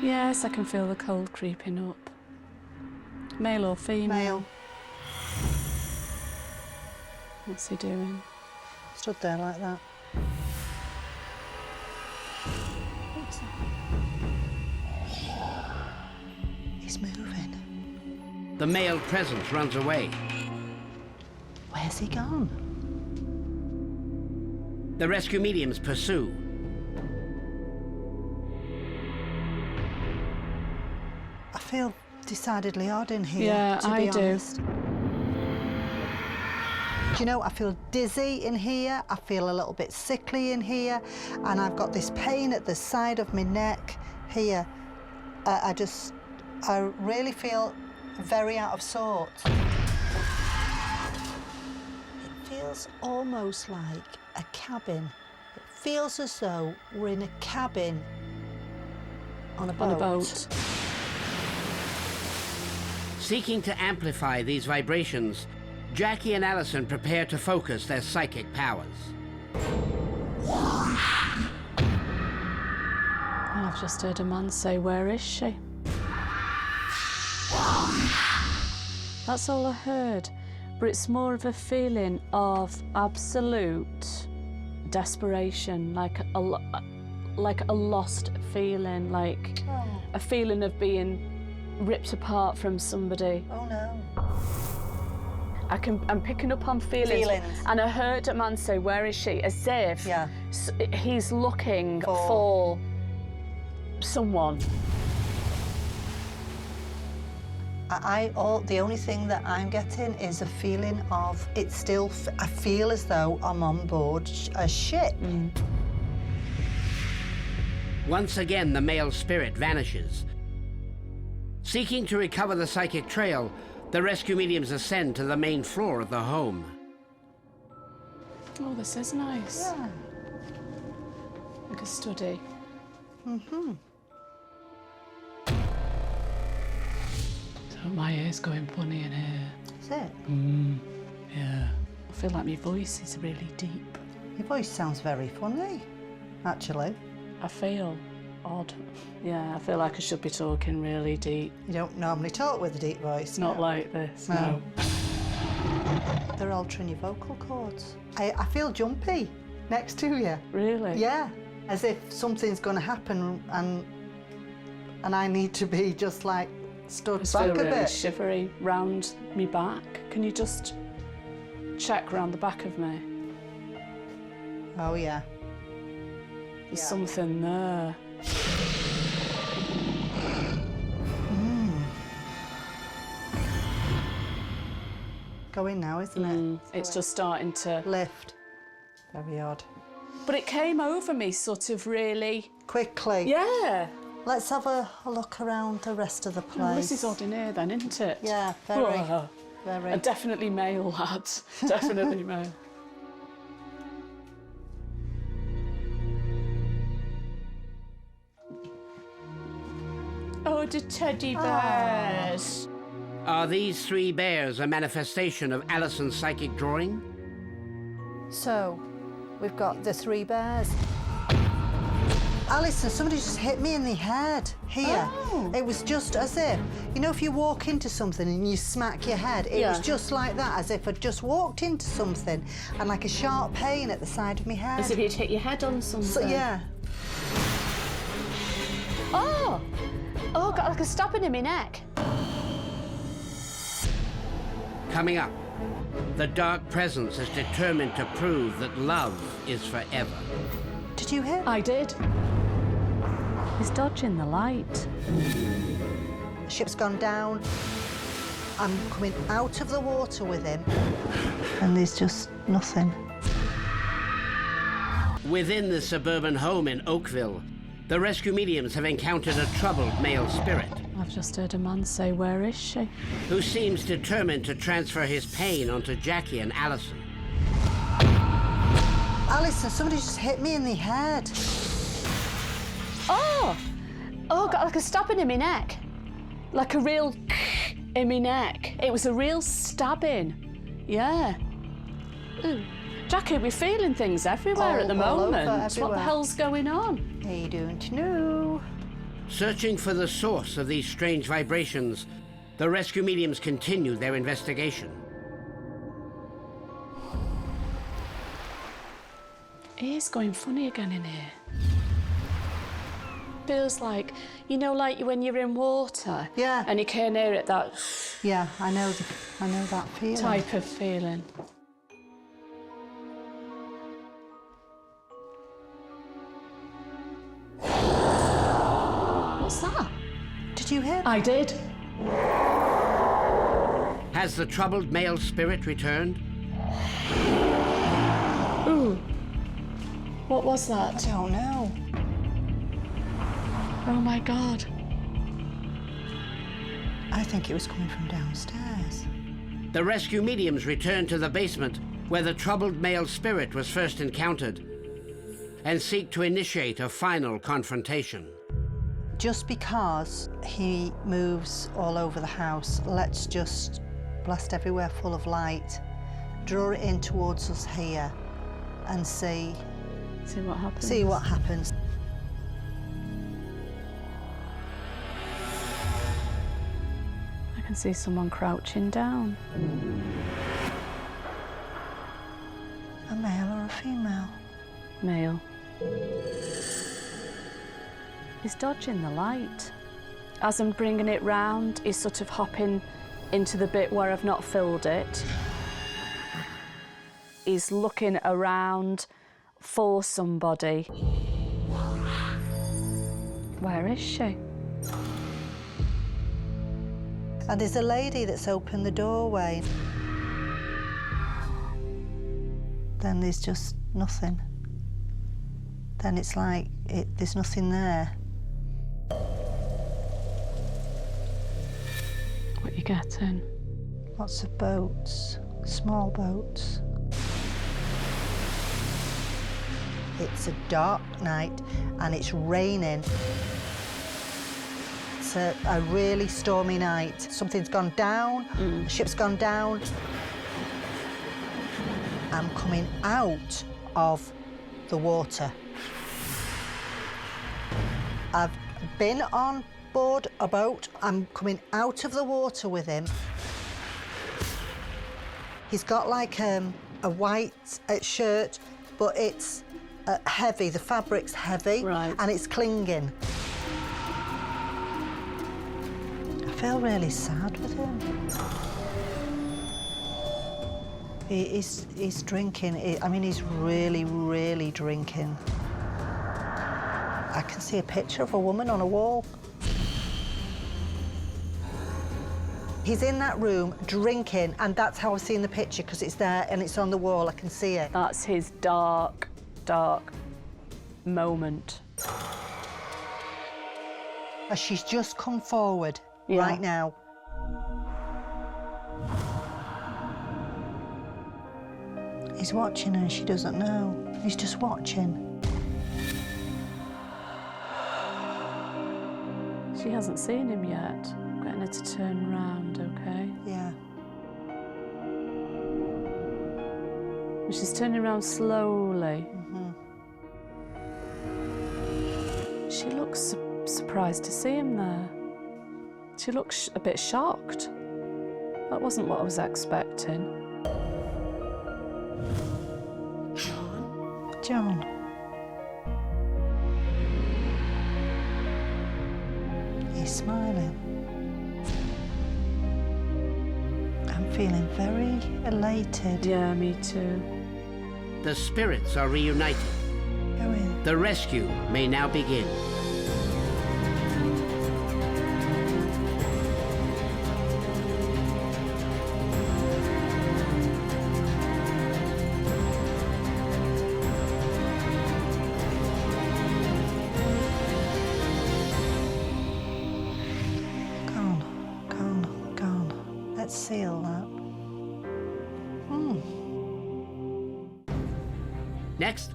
Yes, I can feel the cold creeping up. Male or female? Male. What's he doing? Stood there like that. He's moving. The male presence runs away. Where's he gone? The rescue mediums pursue. I feel decidedly odd in here, Yeah, to be I do. honest. Do you know, I feel dizzy in here, I feel a little bit sickly in here, and I've got this pain at the side of my neck here. I really feel very out of sorts. It feels almost like a cabin. It feels as though we're in a cabin on a boat. On a boat. Seeking to amplify these vibrations, Jackie and Alison prepare to focus their psychic powers. Well, I've just heard a man say, "Where is she?" That's all I heard, but it's more of a feeling of absolute desperation, like a lost feeling, like a feeling of being ripped apart from somebody. Oh no. I'm picking up on feelings. And I heard a man say, "Where is she?" As if he's looking for someone. The only thing that I'm getting is a feeling of I feel as though I'm on board a ship. Once again, the male spirit vanishes. Seeking to recover the psychic trail, the rescue mediums ascend to the main floor of the home. Oh, this is nice. Yeah. Like a study. Mm-hmm. So my ear's going funny in here. Is it? Yeah. I feel like my voice is really deep. Your voice sounds very funny, actually. I feel odd. Yeah, I feel like I should be talking really deep. You don't normally talk with a deep voice. Not like this, no. They're altering your vocal cords. I feel jumpy next to you. Really? Yeah, as if something's going to happen and I need to be just like stood I back feel a really bit. shivery round me back. Can you just check round the back of me? Oh yeah. There's something there. Going now, isn't it? It's just starting to lift. Very odd. But it came over me sort of really quickly. Yeah. Let's have a look around the rest of the place. Oh, this is odd in here then, isn't it? Yeah, very. Oh, very. and definitely male, lads. Definitely male. Oh, the teddy bears. Are these 3 bears a manifestation of Alison's psychic drawing? So, we've got the 3 bears. Alison, somebody just hit me in the head here. Oh. It was just as if, you know, if you walk into something and you smack your head, it was just like that, as if I'd just walked into something and like a sharp pain at the side of my head. As if you'd hit your head on something. So, yeah. Oh! Oh, got like a stabbing in my neck. Coming up, the dark presence is determined to prove that love is forever. Did you hit? I did. He's dodging the light. Ship's gone down. I'm coming out of the water with him, and there's just nothing. Within the suburban home in Oakville, the rescue mediums have encountered a troubled male spirit I've just heard a man say, "Where is she?" who seems determined to transfer his pain onto Jackie and Alison. Alison, somebody just hit me in the head. Oh! Oh, got like a stabbing in my neck. Like a real in my neck. It was a real stabbing. Yeah. Ooh. Jackie, we're feeling things everywhere at the all over, moment. What everywhere. the hell's going on? I don't know. Searching for the source of these strange vibrations, the rescue mediums continue their investigation. It is going funny again in here. Feels like, you know, like when you're in water. Yeah. And you can hear it, that Yeah, I know that feeling. type of feeling. What's that? Did you hear? I did. Has the troubled male spirit returned? Ooh. What was that? I don't know. Oh my God. I think it was coming from downstairs. The rescue mediums return to the basement where the troubled male spirit was first encountered and seek to initiate a final confrontation. Just because he moves all over the house, let's just blast everywhere full of light, draw it in towards us here, and see what happens. See what happens. I can see someone crouching down. A male or a female? Male. He's dodging the light. As I'm bringing it round, he's sort of hopping into the bit where I've not filled it. He's looking around for somebody. Where is she? And there's a lady that's opened the doorway. Then there's just nothing. Then it's like there's nothing there. What you getting? Lots of boats, small boats. It's a dark night and it's raining. It's a really stormy night. Something's gone down, the ship's gone down. I'm coming out of the water. I've been on board a boat. I'm coming out of the water with him. He's got like a white shirt, but it's heavy. The fabric's heavy, Right. and it's clinging. I feel really sad with him. He's drinking. I mean, he's really, really drinking. I can see a picture of a woman on a wall. He's in that room drinking, and that's how I've seen the picture, because it's there and it's on the wall. I can see it. That's his dark, dark moment. She's just come forward Yeah. right now. He's watching her, she doesn't know. He's just watching. She hasn't seen him yet. I'm getting her to turn round, okay? Yeah. She's turning around slowly. She looks surprised to see him there. She looks a bit shocked. That wasn't what I was expecting. John. He's smiling. I'm feeling very elated. Yeah, me too. The spirits are reunited. Go in. The rescue may now begin. Gone. Let's seal that. Next,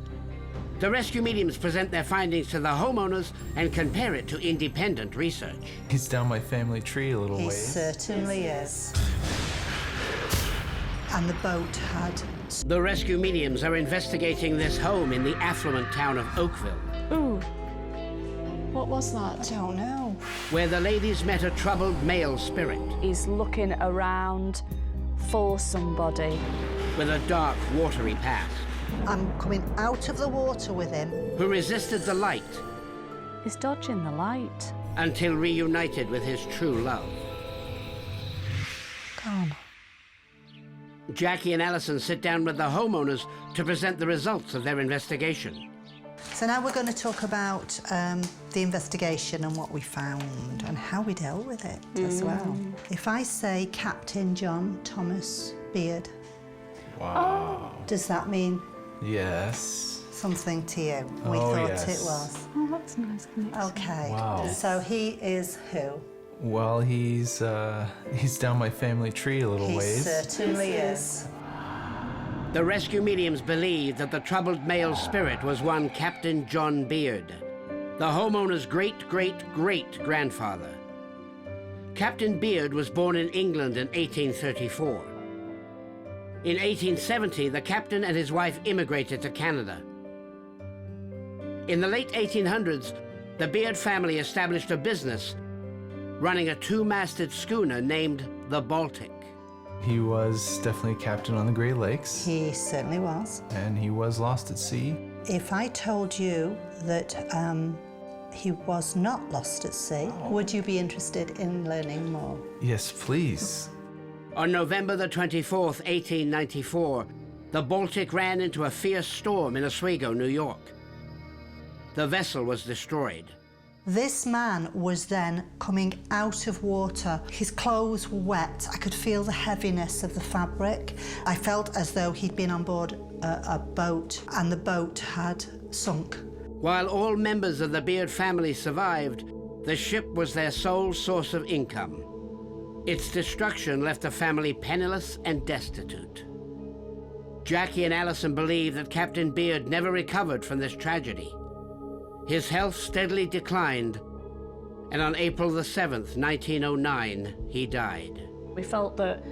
the rescue mediums present their findings to the homeowners and compare it to independent research. He's down my family tree a little He ways. certainly is. And the boat had... The rescue mediums are investigating this home in the affluent town of Oakville, Ooh. What was that? I don't know. where the ladies met a troubled male spirit He's looking around for somebody. with a dark, watery past, I'm coming out of the water with him. who resisted the light He's dodging the light. until reunited with his true love. Gone. Jackie and Alison sit down with the homeowners to present the results of their investigation. So now we're going to talk about the investigation and what we found and how we dealt with it as well. If I say Captain John Thomas Beard, Wow. does that mean Yes. something to you? We Oh, thought yes. it was. Oh, that's nice. Okay. Wow. So he is who? Well, he's down my family tree a little He ways. certainly is. The rescue mediums believe that the troubled male spirit was one Captain John Beard, the homeowner's great-great-great-grandfather. Captain Beard was born in England in 1834. In 1870, the captain and his wife immigrated to Canada. In the late 1800s, the Beard family established a business running a two-masted schooner named the Baltic. He was definitely a captain on the Great Lakes, He certainly was. and he was lost at sea. If I told you that he was not lost at sea, would you be interested in learning more? Yes, please. On November the 24th, 1894, the Baltic ran into a fierce storm in Oswego, New York. The vessel was destroyed. This man was then coming out of water. His clothes were wet. I could feel the heaviness of the fabric. I felt as though he'd been on board a boat and the boat had sunk. While all members of the Beard family survived, the ship was their sole source of income. Its destruction left the family penniless and destitute. Jackie and Alison believe that Captain Beard never recovered from this tragedy. His health steadily declined, and on April the 7th, 1909, he died. We felt that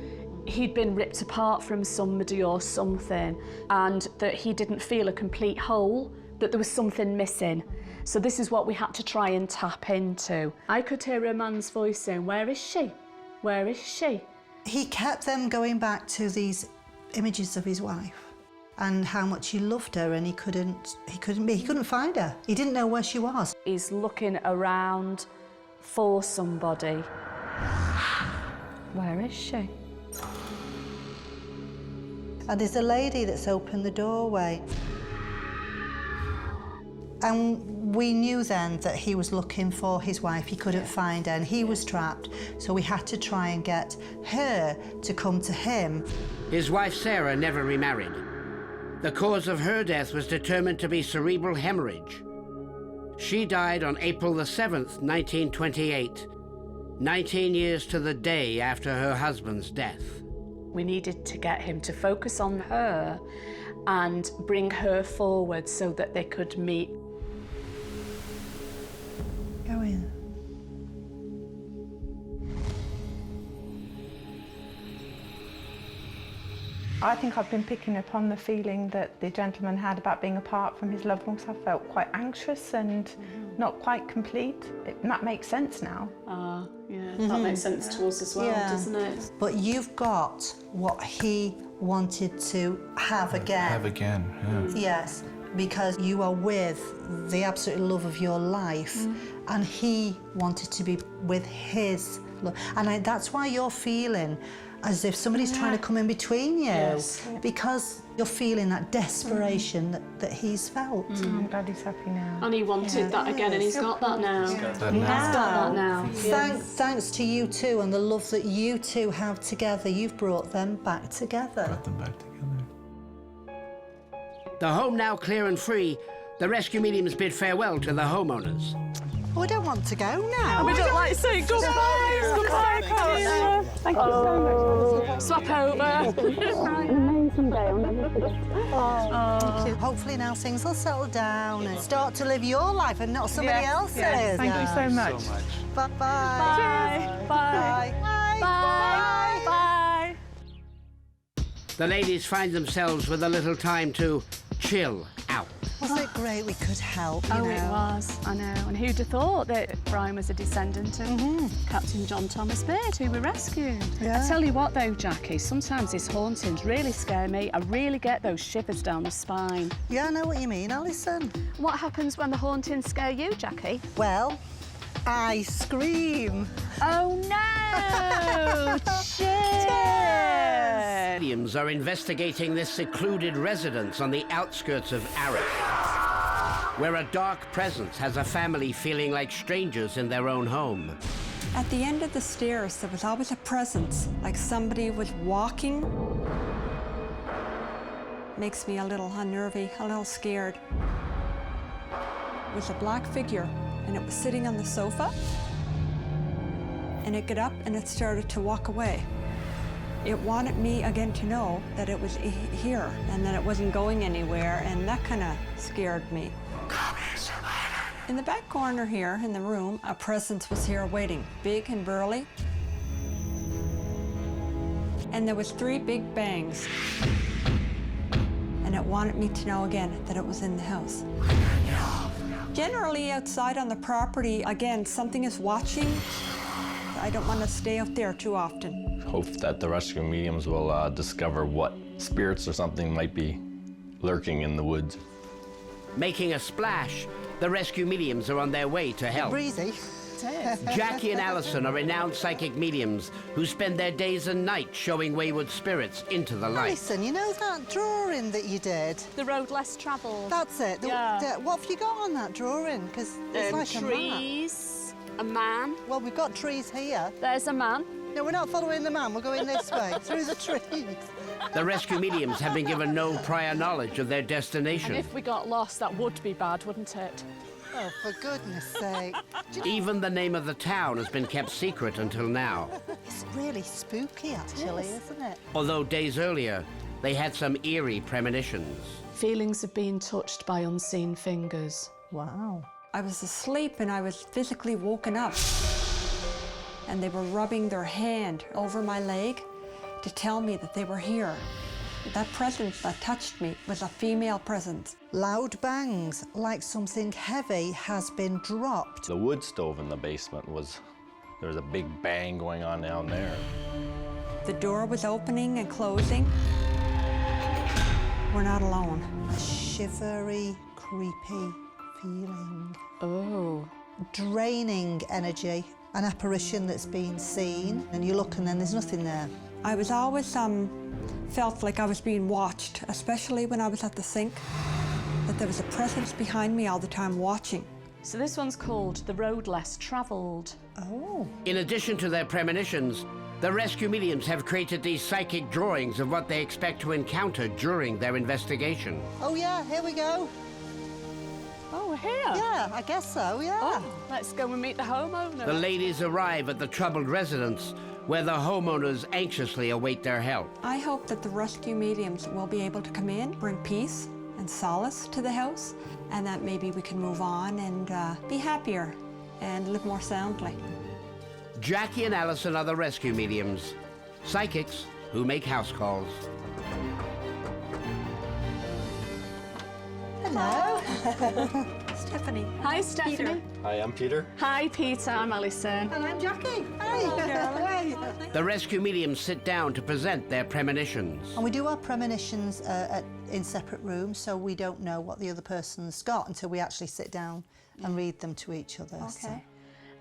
he'd been ripped apart from somebody or something, and that he didn't feel a complete whole, that there was something missing. So this is what we had to try and tap into. I could hear a man's voice saying, "Where is she? Where is she?" He kept them going back to these images of his wife and how much he loved her, and he couldn't find her. He didn't know where she was. He's looking around for somebody. Where is she? And there's a lady that's opened the doorway. And we knew then that he was looking for his wife. He couldn't find her, and he was trapped. So we had to try and get her to come to him. His wife Sarah never remarried. The cause of her death was determined to be cerebral hemorrhage. She died on April the 7th, 1928, 19 years to the day after her husband's death. We needed to get him to focus on her and bring her forward so that they could meet. Go in. I think I've been picking up on the feeling that the gentleman had about being apart from his loved ones. I felt quite anxious and not quite complete. That makes sense now. That makes sense to us as well, doesn't it? But you've got what he wanted to have again. Have again, yeah. Yes, because you are with the absolute love of your life, and he wanted to be with his love. And that's why you're feeling as if somebody's trying to come in between you, because you're feeling that desperation that he's felt. I'm glad he's happy now. And he wanted that again, and he's got that now. He's got that He's now. got that now. Thanks to you two and the love that you two have together, you've brought them back together. Brought them back together. The home now clear and free, the rescue mediums bid farewell to the homeowners. Oh, I don't want to go now. We don't like saying goodbye. Goodbye, Carol. Thank you so much. Swap over. Amazing day, I'll never forget. Thank you. Hopefully now things will settle down and start to live your life and not somebody else's. Thank you so much. Bye-bye. Bye. Bye. Bye. Bye. Bye. The ladies find themselves with a little time to chill out. Wasn't it great we could help, you know? It was, I know. And who'd have thought that Brian was a descendant of Captain John Thomas Baird, who we rescued. Yeah. I tell you what though, Jackie, sometimes these hauntings really scare me. I really get those shivers down the spine. Yeah, I know what you mean, Alison. What happens when the hauntings scare you, Jackie? Well, I scream. Oh no! Shit! Mediums are investigating this secluded residence on the outskirts of Arras, where a dark presence has a family feeling like strangers in their own home. At the end of the stairs, there was always a presence, like somebody was walking. Makes me a little unnervy, a little scared. It was a black figure, and it was sitting on the sofa. And it got up and it started to walk away. It wanted me again to know that it was here and that it wasn't going anywhere, and that kind of scared me. In the back corner here in the room, a presence was here waiting, big and burly. And there was 3 big bangs. And it wanted me to know again that it was in the house. Generally outside on the property, again, something is watching. I don't want to stay out there too often. Hope that the rescue mediums will discover what spirits or something might be lurking in the woods. Making a splash, the rescue mediums are on their way to help. Breezy. Jackie and Alison are renowned psychic mediums who spend their days and nights showing wayward spirits into the light. Alison, you know that drawing that you did? The road less travelled. That's it. What have you got on that drawing? Because it's like a map. Trees, a man. Well, we've got trees here. There's a man. No, we're not following the man. We're going this way, through the trees. The rescue mediums have been given no prior knowledge of their destination. And if we got lost, that would be bad, wouldn't it? Oh, for goodness sake. Even the name of the town has been kept secret until now. It's really spooky, actually, isn't it? Although days earlier, they had some eerie premonitions. Feelings of being touched by unseen fingers. Wow. I was asleep and I was physically woken up. And they were rubbing their hand over my leg to tell me that they were here. That presence that touched me was a female presence. Loud bangs, like something heavy has been dropped. The wood stove in the basement there was a big bang going on down there. The door was opening and closing. We're not alone. A shivery, creepy feeling. Oh. Draining energy. An apparition that's been seen, and you look and then there's nothing there. I was always felt like I was being watched, especially when I was at the sink, that there was a presence behind me all the time watching. So this one's called The Road Less Travelled. Oh. In addition to their premonitions, the rescue mediums have created these psychic drawings of what they expect to encounter during their investigation. Oh yeah, here we go. Oh, we're here? Yeah, I guess so, yeah. Oh, let's go and meet the homeowner. The ladies arrive at the troubled residence, where the homeowners anxiously await their help. I hope that the rescue mediums will be able to come in, bring peace and solace to the house, and that maybe we can move on and be happier and live more soundly. Jackie and Allison are the rescue mediums, psychics who make house calls. Hello. Stephanie. Hi, Stephanie. Peter. Hi, I'm Peter. Hi, Peter. I'm Alison. And I'm Jackie. Hi. The rescue mediums sit down to present their premonitions. And we do our premonitions in separate rooms, so we don't know what the other person's got until we actually sit down and read them to each other. Okay. So.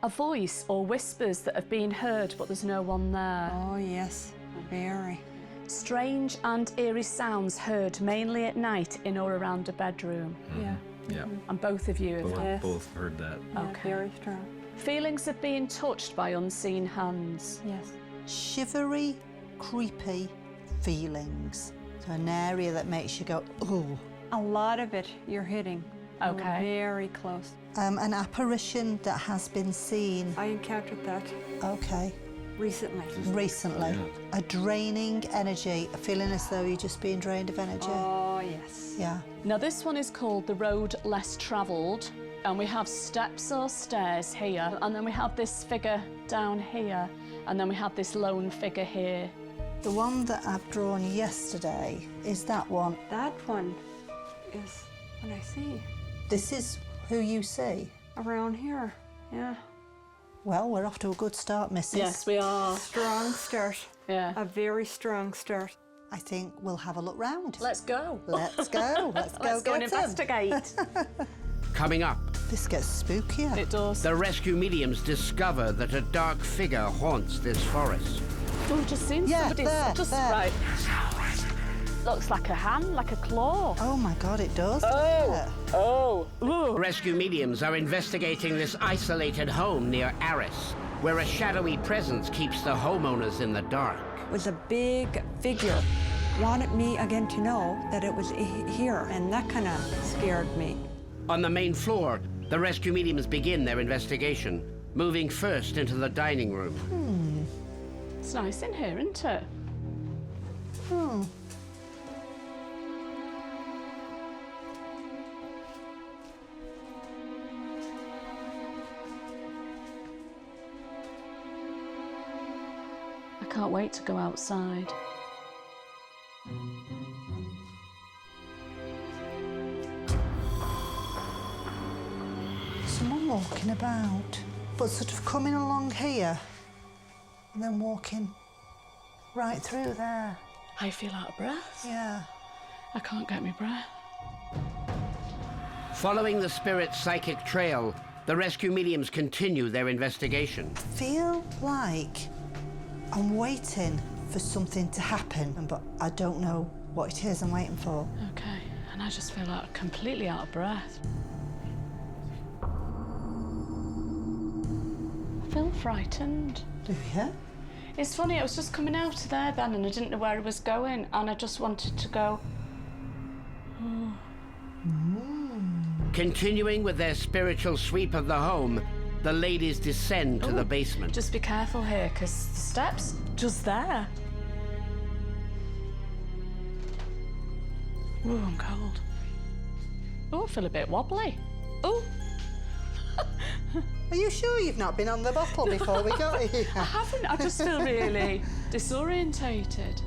A voice or whispers that have been heard, but there's no one there. Oh, yes. Very. Strange and eerie sounds heard mainly at night in or around a bedroom. Yeah. Yeah. And both of you have Both heard that. Yeah, Okay. very strong. Feelings of being touched by unseen hands. Yes. Shivery, creepy feelings. So an area that makes you go, ooh. A lot of it you're hitting. Okay. Very close. An apparition that has been seen. I encountered that Okay. recently. Recently. A draining energy, a feeling as though you're just being drained of energy. Oh, yes. Yeah. Now this one is called The Road Less Travelled, and we have steps or stairs here, and then we have this figure down here, and then we have this lone figure here. The one that I've drawn yesterday is that one. That one is what I see. This is who you see. Around here, yeah. Well, we're off to a good start, Mrs. Yes, we are. Strong start. Yeah. A very strong start. I think we'll have a look round. Let's go. Let's go. Let's go. Let's go and get 'em. investigate. Coming up, This gets spookier. It does. the rescue mediums discover that a dark figure haunts this forest. Oh, just seen Yeah, somebody. there, Just there. right. Looks like a hand, like a claw. Oh my God, it does. Oh. Ooh. Rescue mediums are investigating this isolated home near Arras, where a shadowy presence keeps the homeowners in the dark. It was a big figure. Wanted me again to know that it was here, and that kind of scared me. On the main floor, the rescue mediums begin their investigation, moving first into the dining room. It's nice in here, isn't it? I can't wait to go outside. Someone walking about, but sort of coming along here and then walking right through there. I feel out of breath. Yeah. I can't get my breath. Following the spirit's psychic trail, the rescue mediums continue their investigation. Feel like I'm waiting for something to happen, but I don't know what it is I'm waiting for. Okay, and I just feel completely out of breath. I feel frightened. Do you? It's funny, I was just coming out of there then and I didn't know where I was going and I just wanted to go. Continuing with their spiritual sweep of the home, the ladies descend to the basement. Just be careful here, because the steps just there. Oh, I'm cold. Oh, I feel a bit wobbly. Oh. Are you sure you've not been on the bottle before we got here? I haven't. I just feel really disorientated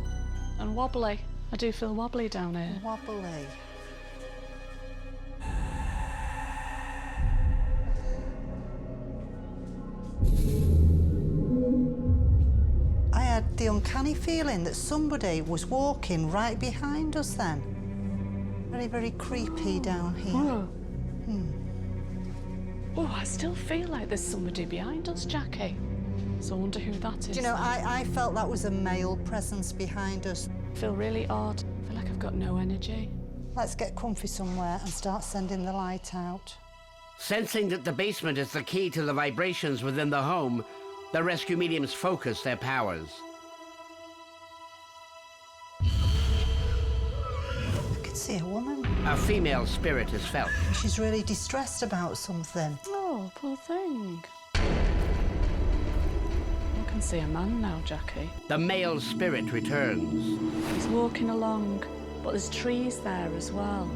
and wobbly. I do feel wobbly down here. Wobbly. I had the uncanny feeling that somebody was walking right behind us then. Very, very creepy down here. Oh. Oh, I still feel like there's somebody behind us, Jackie. So I wonder who that is. Do you know, I felt that was a male presence behind us. I feel really odd. I feel like I've got no energy. Let's get comfy somewhere and start sending the light out. Sensing that the basement is the key to the vibrations within the home, the rescue mediums focus their powers. I can see a woman. A female spirit is felt. She's really distressed about something. Oh, poor thing. I can see a man now, Jackie. The male spirit returns. He's walking along, but there's trees there as well.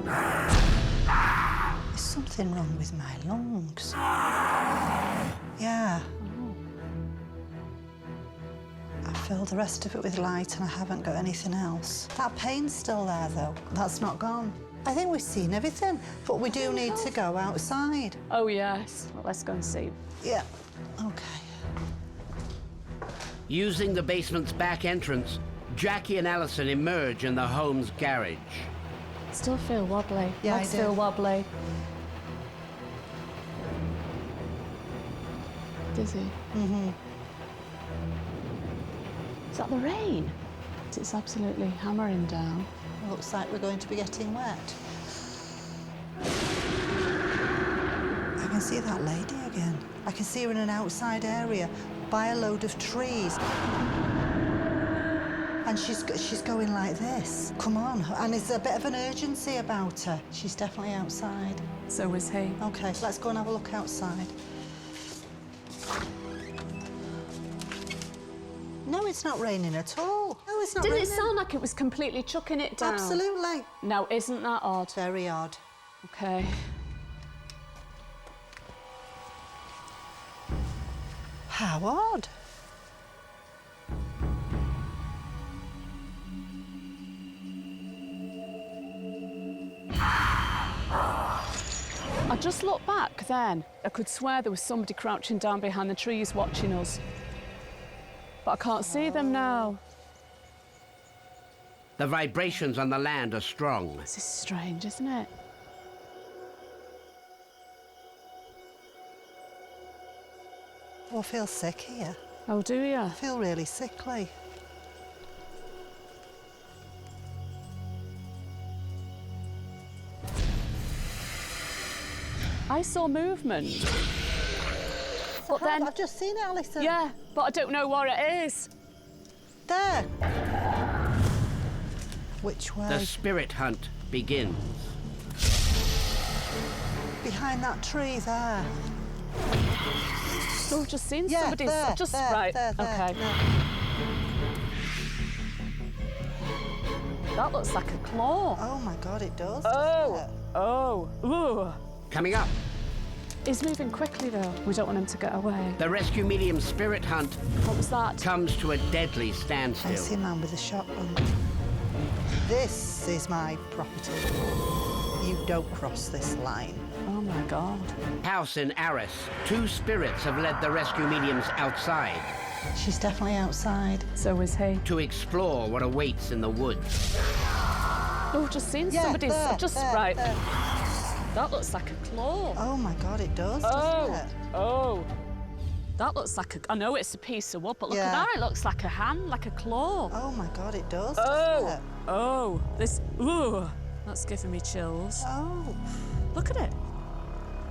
There's something wrong with my lungs. Yeah. I filled the rest of it with light and I haven't got anything else. That pain's still there, though. That's not gone. I think we've seen everything, but we do need to go outside. Oh, yes. Well, let's go and see. Yeah. OK. Using the basement's back entrance, Jackie and Alison emerge in the home's garage. Still feel wobbly. Yeah, I feel wobbly. Dizzy. Mm-hmm. Is that the rain? It's absolutely hammering down. Looks like we're going to be getting wet. I can see that lady again. I can see her in an outside area by a load of trees. And she's going like this. Come on. And there's a bit of an urgency about her. She's definitely outside. So is he. OK, let's go and have a look outside. No, it's not raining at all. No, it's not Didn't raining. it sound like it was completely chucking it down? Absolutely. Now, isn't that odd? Very odd. OK. How odd. I just looked back then. I could swear there was somebody crouching down behind the trees watching us. But I can't see them now. The vibrations on the land are strong. This is strange, isn't it? Oh, I feel sick here. Oh, do you? I feel really sickly. I saw movement. But then... I've just seen it, Alison. Yeah, but I don't know where it is. There. Which way? The spirit hunt begins. Behind that tree there. Oh, I've just seen Yeah, somebody's... there, just there, right. there, OK. there. That looks like a claw. Oh, my God, it does. Oh. Oh. Ooh. Coming up, He's moving quickly, though. We don't want him to get away. the rescue medium's spirit hunt What was that? comes to a deadly I see a standstill. man with a shotgun. This is my property. You don't cross this line. Oh, my God. House in Arras, two spirits have led the rescue mediums outside She's definitely outside. So is he. to explore what awaits in the woods. Oh, I've just seen Yeah, somebody's... there, just there, right. there. That looks like a claw. Oh, my God, it does, Oh, doesn't it? oh. That looks like a... I know it's a piece of wood, but look Yeah. at that. It looks like a hand, like a claw. Oh, my God, it does, Oh, doesn't it? oh. This... Ooh. That's giving me chills. Oh. Look at it.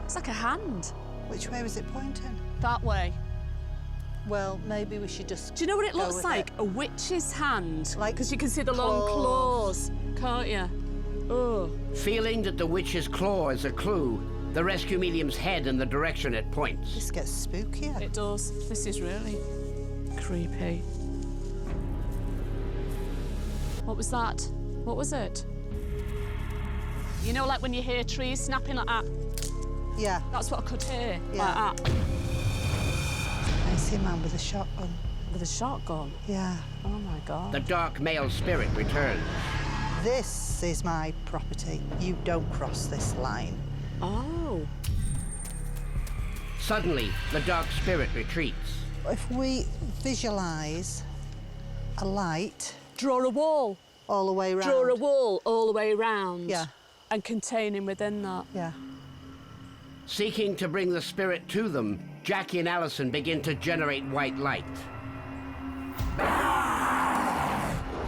It's like a hand. Which way was it pointing? That way. Well, maybe we should just Do you know what it go looks with like? it. A witch's hand. Like Because you can see the long claws, can't you? Oh. Feeling that the witch's claw is a clue, the rescue mediums head in the direction it points. This gets spookier. It does. This is really creepy. What was that? What was it? You know, like when you hear trees snapping like that? Yeah. That's what I could hear. Yeah. Like that. I see a man with a shotgun. With a shotgun? Yeah. Oh my God. The dark male spirit returns. This is my property. You don't cross this line. Oh. Suddenly, the dark spirit retreats. If we visualise a light... Draw a wall. All the way around. Draw a wall all the way around. Yeah. And contain him within that. Yeah. Seeking to bring the spirit to them, Jackie and Alison begin to generate white light.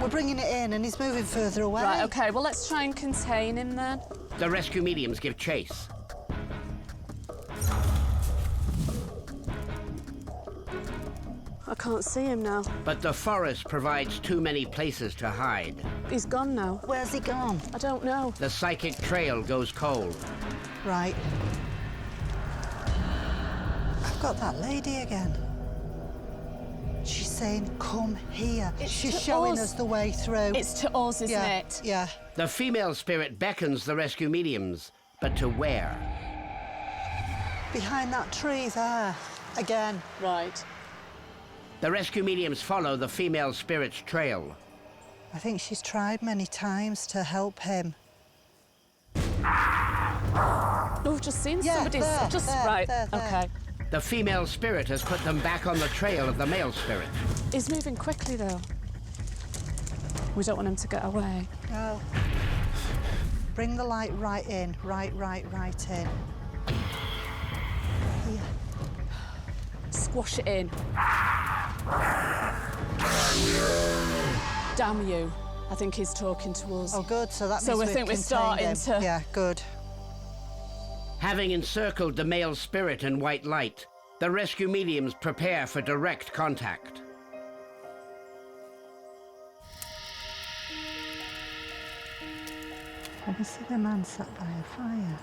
We're bringing it in and he's moving further away. Right, OK, well, let's try and contain him then. The rescue mediums give chase. I can't see him now. But the forest provides too many places to hide. He's gone now. Where's he gone? I don't know. The psychic trail goes cold. Right. I've got that lady again. She's saying, come here. She's showing us the way through. It's to us, isn't it? Yeah. The female spirit beckons the rescue mediums, but to where? Behind that tree there. Again. Right. The rescue mediums follow the female spirit's trail. I think she's tried many times to help him. Oh, we've just seen somebody. Right, OK. The female spirit has put them back on the trail of the male spirit. He's moving quickly, though. We don't want him to get away. No. Bring the light right in. Right in. Here. Squash it in. Damn you. I think he's talking to us. Oh, good. So that means I we've think we're starting contained him. to... Yeah, good. Having encircled the male spirit in white light, the rescue mediums prepare for direct contact. I can see the man sat by a fire.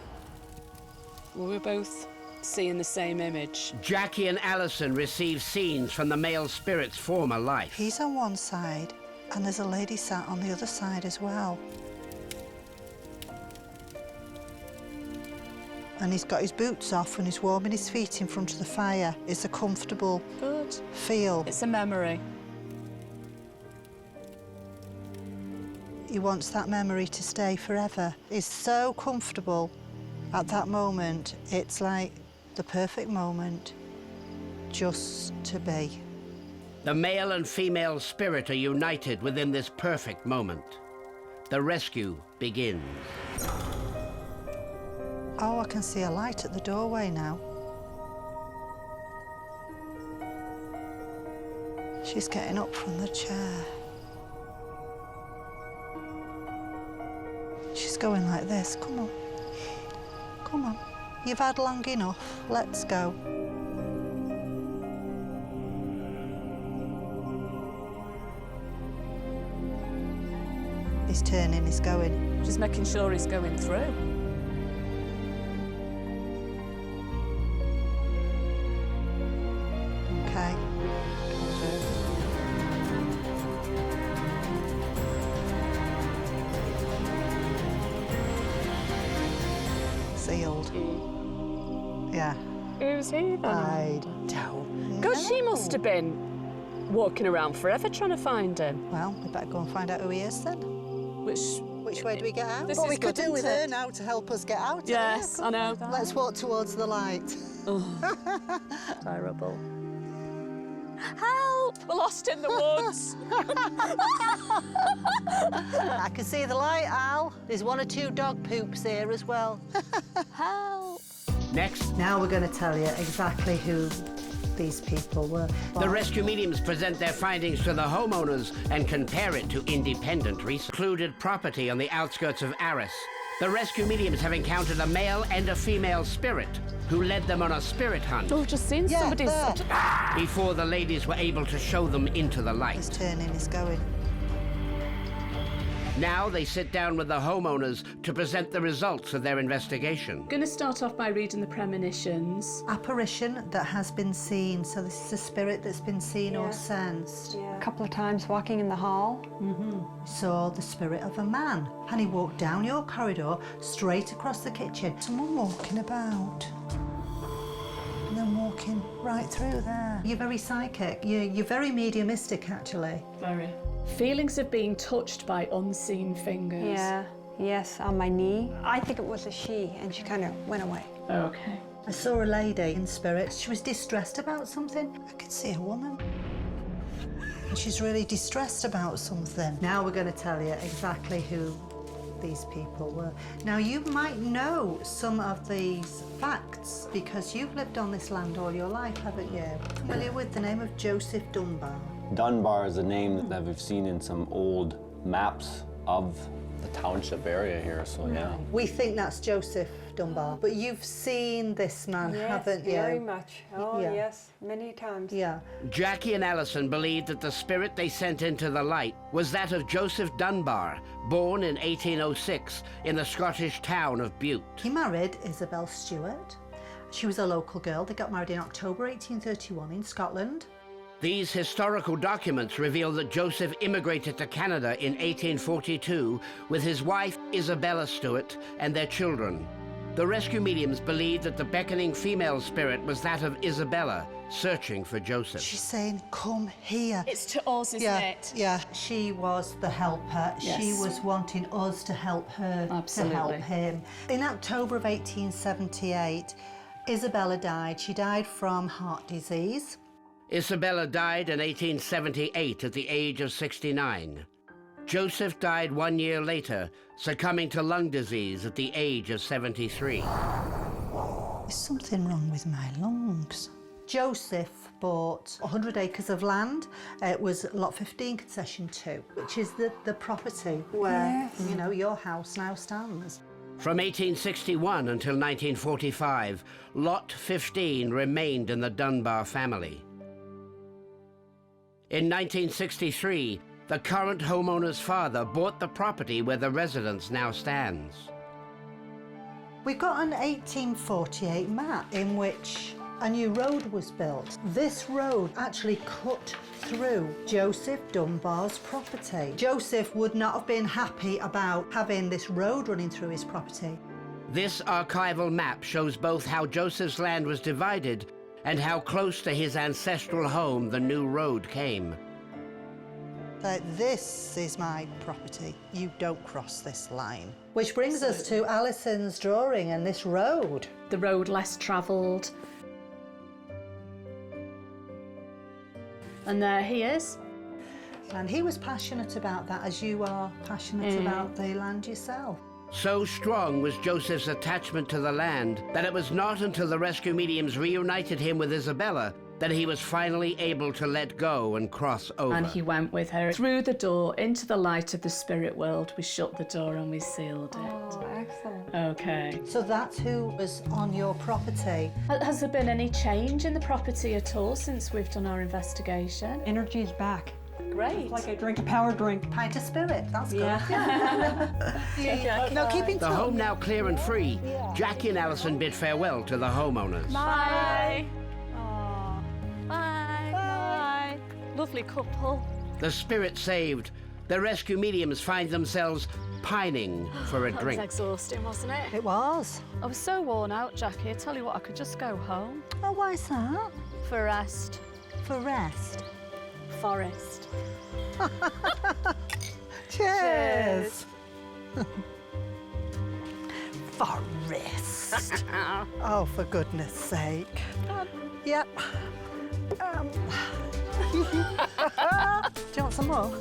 Well, we're both seeing the same image. Jackie and Alison receive scenes from the male spirit's former life. He's on one side, and there's a lady sat on the other side as well. And he's got his boots off and he's warming his feet in front of the fire. It's a comfortable feel. It's a memory. He wants that memory to stay forever. He's so comfortable at that moment. It's like the perfect moment just to be. The male and female spirit are united within this perfect moment. The rescue begins. Oh, I can see a light at the doorway now. She's getting up from the chair. She's going like this. Come on. Come on. You've had long enough. Let's go. He's turning, he's going. Just making sure he's going through. Okay. Sealed. Yeah. Who's he then? I don't God, she must have been walking around forever trying to find him. Well, we better go and find out who he is then. Which way do we get out? This What is we could good, do with isn't her it? now to help us get out. Yes, I know. Let's walk towards the light. Terrible. Help! We're lost in the woods. I can see the light, Al. There's 1 or 2 dog poops here as well. Help! Next, Now we're going to tell you exactly who these people were. the rescue mediums present their findings to the homeowners and compare it to independent research. Secluded property on the outskirts of Arras. The rescue mediums have encountered a male and a female spirit who led them on a spirit hunt. Oh, I've just seen somebody's... Before the ladies were able to show them into the light. He's turning, he's going. Now they sit down with the homeowners to present the results of their investigation. I'm going to start off by reading the premonitions. Apparition that has been seen. So this is a spirit that's been seen or sensed. Yeah. A couple of times walking in the hall. Saw the spirit of a man, and he walked down your corridor straight across the kitchen. Someone walking about. And then walking right through there. You're very psychic. You're very mediumistic, actually. Very. Feelings of being touched by unseen fingers. Yeah, yes, on my knee. I think it was a she, and she kind of went away. Okay. I saw a lady in spirit. She was distressed about something. I could see a woman. And she's really distressed about something. Now we're going to tell you exactly who these people were. Now, you might know some of these facts because you've lived on this land all your life, haven't you? Familiar with the name of Joseph Dunbar? Dunbar is a name that we've seen in some old maps of the township area here, so yeah. We think that's Joseph Dunbar, but you've seen this man, haven't you? Very much. Oh, Yeah. yes, many times. Yeah. Jackie and Alison believed that the spirit they sent into the light was that of Joseph Dunbar, born in 1806 in the Scottish town of Bute. He married Isabel Stewart. She was a local girl. They got married in October 1831 in Scotland. These historical documents reveal that Joseph immigrated to Canada in 1842 with his wife Isabella Stewart and their children. The rescue mediums believed that the beckoning female spirit was that of Isabella, searching for Joseph. She's saying, come here. It's to us, isn't it? Yeah, she was the helper. Yes. She was wanting us to help her Absolutely. to help him. In October of 1878, Isabella died. She died from heart disease. Isabella died in 1878 at the age of 69. Joseph died 1 year later, succumbing to lung disease at the age of 73. There's something wrong with my lungs. Joseph bought 100 acres of land. It was Lot 15, Concession 2, which is the property where, you know, your house now stands. From 1861 until 1945, Lot 15 remained in the Dunbar family. In 1963, the current homeowner's father bought the property where the residence now stands. We've got an 1848 map in which a new road was built. This road actually cut through Joseph Dunbar's property. Joseph would not have been happy about having this road running through his property. This archival map shows both how Joseph's land was divided and how close to his ancestral home the new road came. This is my property. You don't cross this line. Which brings us to Alison's drawing and this road. The road less travelled. And there he is. And he was passionate about that, as you are passionate about the land yourself. So strong was Joseph's attachment to the land that it was not until the rescue mediums reunited him with Isabella that he was finally able to let go and cross over. And he went with her through the door into the light of the spirit world. We shut the door and we sealed it. Oh, excellent. Okay. So that's who was on your property. Has there been any change in the property at all since we've done our investigation? Energy is back. Great. It's like I drink a power drink. Pint of spirit, that's good. Yeah. No, keep in The touch. home now clear and free, Jackie and Alison bid farewell to the homeowners. Bye. Bye. Bye. Lovely couple. The spirit saved, the rescue mediums find themselves pining for a That was drink. exhausting, wasn't it? It was. I was so worn out, Jackie. I tell you what, I could just go home. Oh, why is that? For rest. For rest. Forest. Cheers. Forest. Oh, for goodness sake. Yep. Do you want some more?